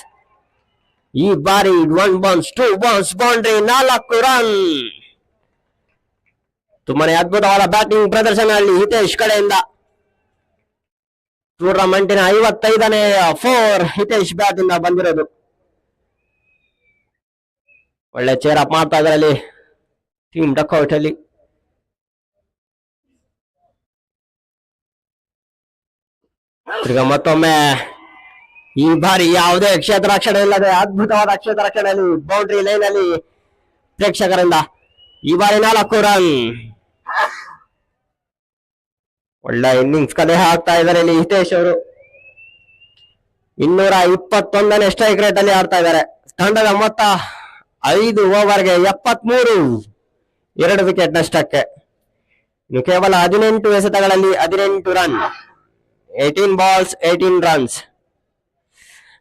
ಈ ಬಾರಿ 1 ಬೌನ್ಸ್ 2 ಬೌನ್ಸ್ ಬೌಂಡ್ರಿ 4 ರನ್. ತುಂಬಾನೇ ಅದ್ಭುತವಾದ ಬ್ಯಾಟಿಂಗ್ ಪ್ರದರ್ಶನ ಅಲ್ಲಿ ಹಿತೇಶ್ ಕಡೆಯಿಂದ. ಟೂರ್ನಮೆಂಟಿನ 55ನೇ 4 ಹಿತೇಶ್ ಬ್ಯಾಟ್ ಇಂದ ಬಂದಿರೋದು. ಒಳ್ಳೆ ಚೇರ್ ಅಪ್ ಮಾಡ್ತಾ ಇದ್ದಾರೆ ಅಲ್ಲಿ ಟೀಮ್ ಡಕ್ಔಟ್ ಅಲ್ಲಿ. ಈಗ ಮತ್ತೊಮ್ಮೆ ಈ ಬಾರಿ ಯಾವುದೇ ಕ್ಷೇತ್ರ ರಕ್ಷಣೆ ಇಲ್ಲದೆ ಅದ್ಭುತವಾದ ಕ್ಷೇತ್ರ ರಕ್ಷಣೆಯಲ್ಲಿ ಬೌಂಡ್ರಿ ಲೈನ್ ಅಲ್ಲಿ ಪ್ರೇಕ್ಷಕರಿಂದ ಈ ಬಾರಿ 4 ರನ್. ಒಳ್ಳೆ ಇನ್ನಿಂಗ್ಸ್ ಕಲೆ ಹಾಕ್ತಾ ಇದ್ದಾರೆ ಇಲ್ಲಿ ಹಿತೇಶ್ ಅವರು. 221ನೇ ಸ್ಟ್ರೈಕ್ ರೇಟ್ ಅಲ್ಲಿ ಆಡ್ತಾ ಇದ್ದಾರೆ. ತಂಡದ ಮೊತ್ತ 5 ಓವರ್ಗೆ 73, 2 ವಿಕೆಟ್ ನಷ್ಟಕ್ಕೆ. ಇನ್ನು ಕೇವಲ 18 ಎಸೆತಗಳಲ್ಲಿ 18 ರನ್, 18 ಬಾಲ್ಸ್ 18 ರನ್ಸ್.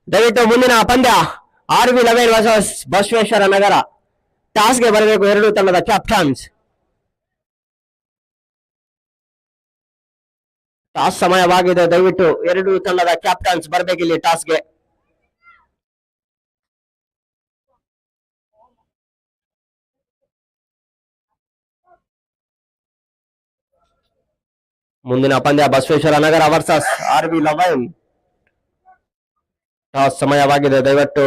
ದಯವಿಟ್ಟು ಮುಂದಿನ ಪಂದ್ಯ RV11 ವರ್ಸಸ್ ಬಸವೇಶ್ವರ ನಗರ. ಟಾಸ್ಗೆ ಬರಬೇಕು 2 ತಂಡದ ಕ್ಯಾಪ್ಟನ್ಸ್. ಟಾಸ್ ಸಮಯವಾಗಿದೆ. ದಯವಿಟ್ಟು 2 ತಂಡದ ಕ್ಯಾಪ್ಟನ್ಸ್ ಬರ್ಬೇಕಿಲ್ಲಿ ಟಾಸ್ಗೆ. ಮುಂದಿನ ಪಂದ್ಯ Basaveshwara Nagar versus RV11. Toss ಸಮಯವಾಗಿದೆ. ದಯವಿಟ್ಟು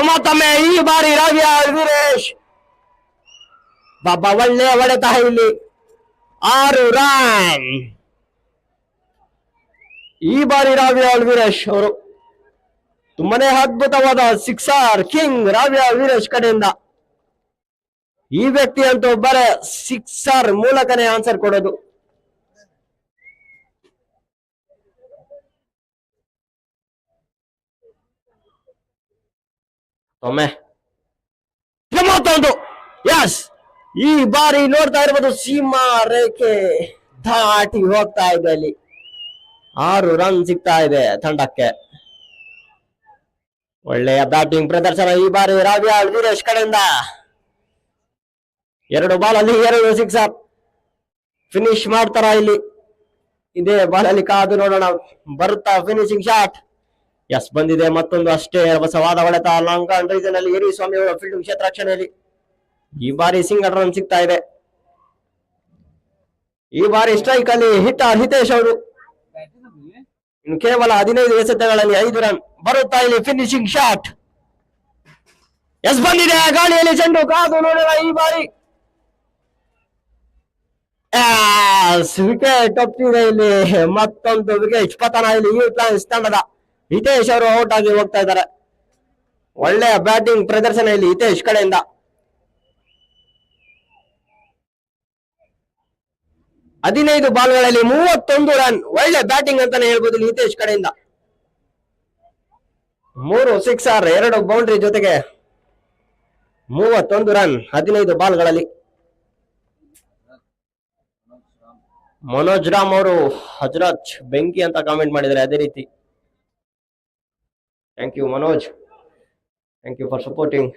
ಮತ್ತೊಮ್ಮೆ ಈ ಬಾರಿ ರಾವ್ಯ ವೀರೇಶ್ ಬಾಬಾ ಒಳ್ಳೆ ಹೊಡೆತ ಇಲ್ಲಿ 6 ರನ್. ಈ ಬಾರಿ ರಾವ್ಯ ವೀರೇಶ್ ಅವರು ತುಂಬಾನೇ ಅದ್ಭುತವಾದ ಸಿಕ್ಸರ್ ಕಿಂಗ್ ರಾವ್ಯ ವೀರೇಶ್ ಕಡೆಯಿಂದ. ಈ ವ್ಯಕ್ತಿ ಅಂತೂ ಬರೇ ಸಿಕ್ಸರ್ ಮೂಲಕನೇ ಆನ್ಸರ್ ಕೊಡೋದು. ಒಮ್ಮೆ ಮತ್ತೊಂದು. ಯಸ್ ಈ ಬಾರಿ ನೋಡ್ತಾ ಇರ್ಬೋದು ಸೀಮಾ ರೇಖೆ ದಾಟಿ ಹೋಗ್ತಾ ಇದೆ ಅಲ್ಲಿ. 6 ರನ್ ಸಿಗ್ತಾ ಇದೆ ತಂಡಕ್ಕೆ. ಒಳ್ಳೆಯ ಬ್ಯಾಟಿಂಗ್ ಪ್ರದರ್ಶನ ಈ ಬಾರಿ ರಾವ್ಯ ವೀರೇಶ್ ಕಡೆಯಿಂದ. 2 ಬಾಲ್ ಅಲ್ಲಿ 2 ಸಿಕ್ಸರ್. ಫಿನಿಶ್ ಮಾಡ್ತಾರ ಇಲ್ಲಿ. ಇದೇ ಬಾಲ್ ಅಲ್ಲಿ ಕಾದು ನೋಡೋಣ ಬರುತ್ತಾ ಫಿನಿಶಿಂಗ್ ಶಾಟ್. ಎಸ್ ಬಂದಿದೆ ಮತ್ತೊಂದು ಅಷ್ಟೇ ಹೊಸವಾದ ಹೊಡೆತ ಲಾಂಗ್ ಆನ್ ರೀಸನ್ ಅಲ್ಲಿ ಯರಿಸ್ವಾಮಿ ಅವರ ಫೀಲ್ಡಿಂಗ್ ಕ್ಷೇತ್ರ ರಕ್ಷಣೆಯಲ್ಲಿ. ಈ ಬಾರಿ ಸಿಂಗಲ್ ರನ್ ಸಿಗ್ತಾ ಇದೆ. ಈ ಬಾರಿ ಸ್ಟ್ರೈಕ್ ಅಲ್ಲಿ ಹಿತೇಶ್ ಅವರು. ಇನ್ನು ಕೇವಲ 15 ಎಸೆತಗಳಲ್ಲಿ 5 ರನ್. ಬರುತ್ತಾ ಇಲ್ಲಿ ಫಿನಿಶಿಂಗ್ ಶಾಟ್. ಎಸ್ ಬಂದಿದೆ ಗಾಳಿಯಲ್ಲಿ ಚೆಂಡು ಕಾದು ನೋಡೋಣ ಈ ಬಾರಿ. ವಿಕೆಟ್ ತಪ್ಪಿದೆ ಇಲ್ಲಿ. ಮತ್ತೊಂದು ವಿಕೆಟ್ ಪತನ ಇಲ್ಲಿ ಯು ಪ್ಲಾನ್ಸ್ ತಂಡದ. ಹಿತೇಶ್ ಅವರು ಔಟ್ ಆಗಿ ಹೋಗ್ತಾ ಇದ್ದಾರೆ. ಒಳ್ಳೆಯ ಬ್ಯಾಟಿಂಗ್ ಪ್ರದರ್ಶನ ಇಲ್ಲಿ ಹಿತೇಶ್ ಕಡೆಯಿಂದ. ಹದಿನೈದು ಬಾಲ್ಗಳಲ್ಲಿ 31 ರನ್. ಒಳ್ಳೆ ಬ್ಯಾಟಿಂಗ್ ಅಂತಾನೆ ಹೇಳ್ಬೋದು ಇಲ್ಲಿ ಹಿತೇಶ್ ಕಡೆಯಿಂದ. 3 ಸಿಕ್ಸರ್ 2 ಬೌಂಡ್ರಿ ಜೊತೆಗೆ 31 ರನ್ 15 ಬಾಲ್ಗಳಲ್ಲಿ. ಮನೋಜ್ ರಾಮ್ ಅವರು ಹಜರತ್ ಬೆಂಕಿ ಅಂತ ಕಾಮೆಂಟ್ ಮಾಡಿದ್ದಾರೆ. ಅದೇ ರೀತಿ thank you Manoj, thank you for supporting.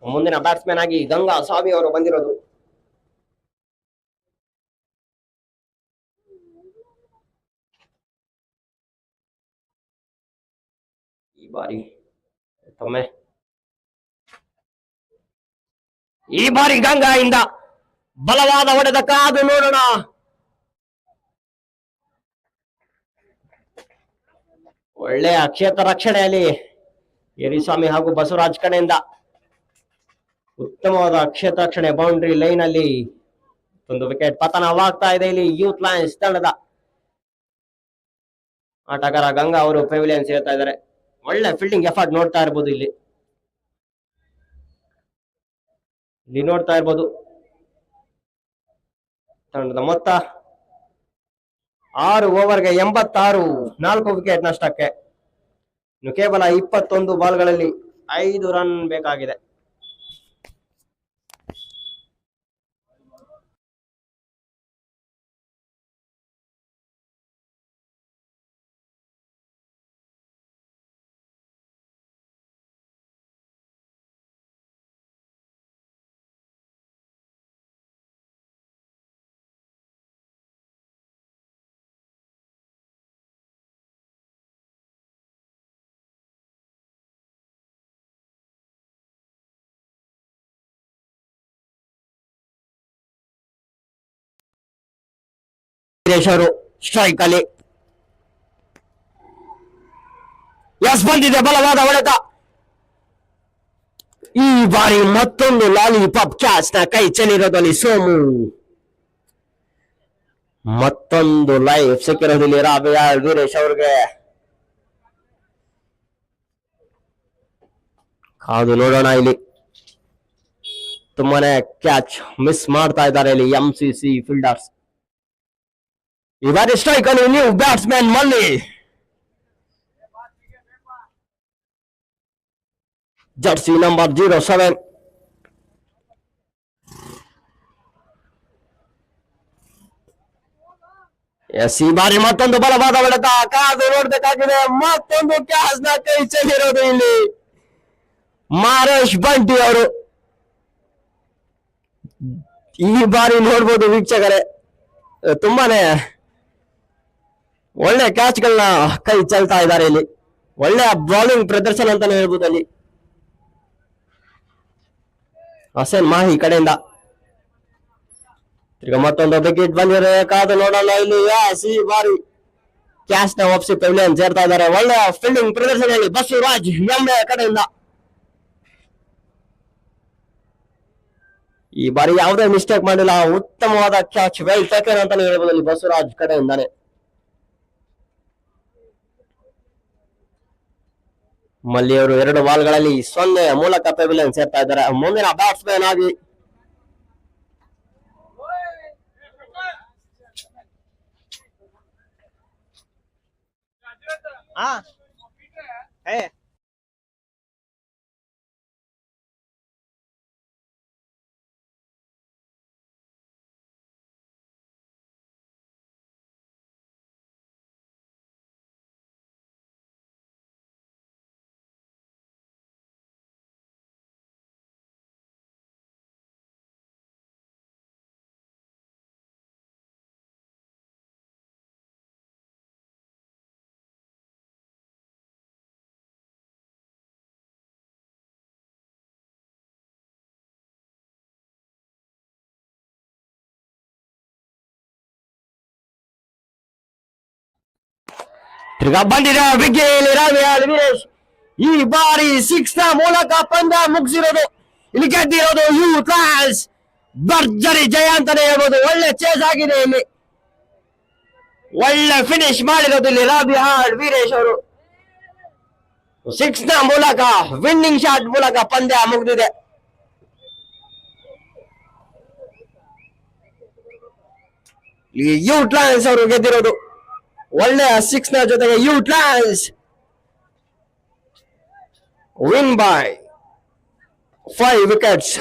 ಮುಂದಿನ ಬ್ಯಾಟ್ಸ್ಮನ್ ಆಗಿ ಗಂಗಾ ಸ್ವಾಮಿ ಅವರು ಬಂದಿರೋದು. ಈ ಬಾರಿ ಗಂಗಾಯಿಂದ ಬಲವಾದ ಹೊಡೆದ ಕಾದು ನೋಡೋಣ. ಒಳ್ಳೆಯ ಕ್ಷೇತ್ರ ರಕ್ಷಣೆಯಲ್ಲಿ ಯರಿಸ್ವಾಮಿ ಹಾಗೂ ಬಸವರಾಜ್ ಕಡೆಯಿಂದ ಉತ್ತಮವಾದ ಕ್ಷೇತ್ರ ರಕ್ಷಣೆ. ಬೌಂಡ್ರಿ ಲೈನ್ ಅಲ್ಲಿ ಒಂದು ವಿಕೆಟ್ ಪತನವಾಗ್ತಾ ಇದೆ. ಇಲ್ಲಿ ಯೂತ್ ಲಯನ್ಸ್ ತಂಡದ ಆಟಗಾರ ಗಂಗಾ ಅವರು ಪೆವಿಲಿಯನ್ ಸೇರ್ತಾ ಇದ್ದಾರೆ. ಒಳ್ಳೆ ಫೀಲ್ಡಿಂಗ್ ಎಫರ್ಟ್ ನೋಡ್ತಾ ಇರ್ಬೋದು. ಇಲ್ಲಿ ನೋಡ್ತಾ ಇರ್ಬೋದು. ತಂಡದ ಮೊತ್ತ 6 ಓವರ್ಗೆ 86, 4 ವಿಕೆಟ್ ನಷ್ಟಕ್ಕೆ. ಇನ್ನು ಕೇವಲ 21 ಬಾಲ್ಗಳಲ್ಲಿ 5 ರನ್ ಬೇಕಾಗಿದೆ. ಅವರು ಸ್ಟ್ರೈಕ್ ಅಲ್ಲಿ ಎಸ್ ಬಂದಿದೆ, ಬಲವಾದ ಹೊಡೆತ. ಈ ಬಾರಿ ಮತ್ತೊಂದು ಲಾಲಿಪಾಪ್ ಕ್ಯಾಚ್ ನ ಕೈ ಚೆಲ್ಲಿರೋದಲ್ಲಿ ಸೋಮು. ಮತ್ತೊಂದು ಲೈಫ್ ಸಿಕ್ಕಿರೋದಿಲ್ಲಿ ರಾಬಿಯಾಳ್ ವೀರೇಶ್ ಅವ್ರಿಗೆ. ಕಾದು ನೋಡೋಣ. ಇಲ್ಲಿ ತುಂಬಾನೇ ಕ್ಯಾಚ್ ಮಿಸ್ ಮಾಡ್ತಾ ಇದ್ದಾರೆ ಇಲ್ಲಿ MCC ಫೀಲ್ಡರ್ಸ್. ಈ ಬಾರಿ ಸ್ಟ್ರೈಕ್ ಅಲ್ಲಿ ನ್ಯೂ ಬ್ಯಾಟ್ಸ್ಮನ್ ಮಲ್ಲಿ. Jersey number 07. ಎಸ್, ಈ ಬಾರಿ ಮತ್ತೊಂದು ಬಲವಾದ ಹೊಡೆತ. ಕಾದು ನೋಡ್ಬೇಕಾಗಿದೆ. ಮತ್ತೊಂದು ಕ್ಯಾಚ್ ನ ಕೈ ಚೆಲ್ಲಿರೋದು ಇಲ್ಲಿ ಮಾರೇಶ್ ಬಂಟಿ ಅವರು. ಈ ಬಾರಿ ನೋಡ್ಬೋದು ವೀಕ್ಷಕರೇ, ತುಂಬಾನೇ ಒಳ್ಳೆ ಕ್ಯಾಚ್ ಗಳನ್ನ ಕೈ ಚೆಲ್ತಾ ಇದ್ದಾರೆ ಇಲ್ಲಿ. ಒಳ್ಳೆಯ ಬೌಲಿಂಗ್ ಪ್ರದರ್ಶನ ಅಂತಾನೆ ಹೇಳ್ಬೋದು ಅಲ್ಲಿ. ಹಸೇನ್ ಮಾಹಿ ಕಡೆಯಿಂದ ಈಗ ಮತ್ತೊಂದು ವಿಕೆಟ್ ಬಂದಿದೆ. ಕಾದು ನೋಡೋಣ ಇಲ್ಲಿ. ಈ ಬಾರಿ ಕ್ಯಾಚ್ ನ ವಾಪಸಿ ಪೆವಿಲಿಯನ್ ಸೇರ್ತಾ ಇದ್ದಾರೆ. ಒಳ್ಳೆಯ ಫೀಲ್ಡಿಂಗ್ ಪ್ರದರ್ಶನದಲ್ಲಿ ಬಸವರಾಜ್ ಎಂಬೆ ಕಡೆಯಿಂದ. ಈ ಬಾರಿ ಯಾವುದೇ ಮಿಸ್ಟೇಕ್ ಮಾಡಿಲ್ಲ. ಉತ್ತಮವಾದ ಕ್ಯಾಚ್, ವೆಲ್ ಟೇಕನ್ ಅಂತಾನೆ ಹೇಳ್ಬೋದು ಅಲ್ಲಿ ಬಸವರಾಜ್ ಕಡೆಯಿಂದಾನೆ. ಮಲ್ಲಿ ಅವರು 2 ಬಾಲ್ಗಳಲ್ಲಿ 0 ಮೂಲಕ ಪೆವಿಲಿಯನ್ ಸೇರ್ತಾ ಇದ್ದಾರೆ. ಮುಂದಿನ ಬ್ಯಾಟ್ಸ್ಮನ್ ಆಗಿ ತಿರ್ಗಾ ಬಂದಿದೆ ವಿಕೆಟ್ ರಾಬಿಯಾಳ್ ವೀರೇಶ್. ಈ ಬಾರಿ 6 ನ ಮೂಲಕ ಪಂದ್ಯ ಮುಗಿಸಿರೋದು. ಇಲ್ಲಿ ಗೆದ್ದಿರೋದು ಯೂತ್ ಲಯನ್ಸ್. ಭರ್ಜರಿ ಜಯ ಅಂತಾನೆ ಹೇಳ್ಬೋದು. ಒಳ್ಳೆ ಚೇಸ್ ಆಗಿದೆ ಇಲ್ಲಿ. ಒಳ್ಳೆ ಫಿನಿಶ್ ಮಾಡಿರೋದು ಇಲ್ಲಿ ರಾಬಿಯಾಳ್ ವೀರೇಶ್ ಅವರು. 6 ನ ಮೂಲಕ, ವಿನ್ನಿಂಗ್ ಶಾಟ್ ಮೂಲಕ ಪಂದ್ಯ ಮುಗಿದಿದೆ. ಈ ಯೂತ್ ಲಯನ್ಸ್ ಅವರು ಗೆದ್ದಿರೋದು. ಒಳ್ಳೆಯ 6 ನ ಜೊತೆಗೆ youth Lions win by 5 wickets.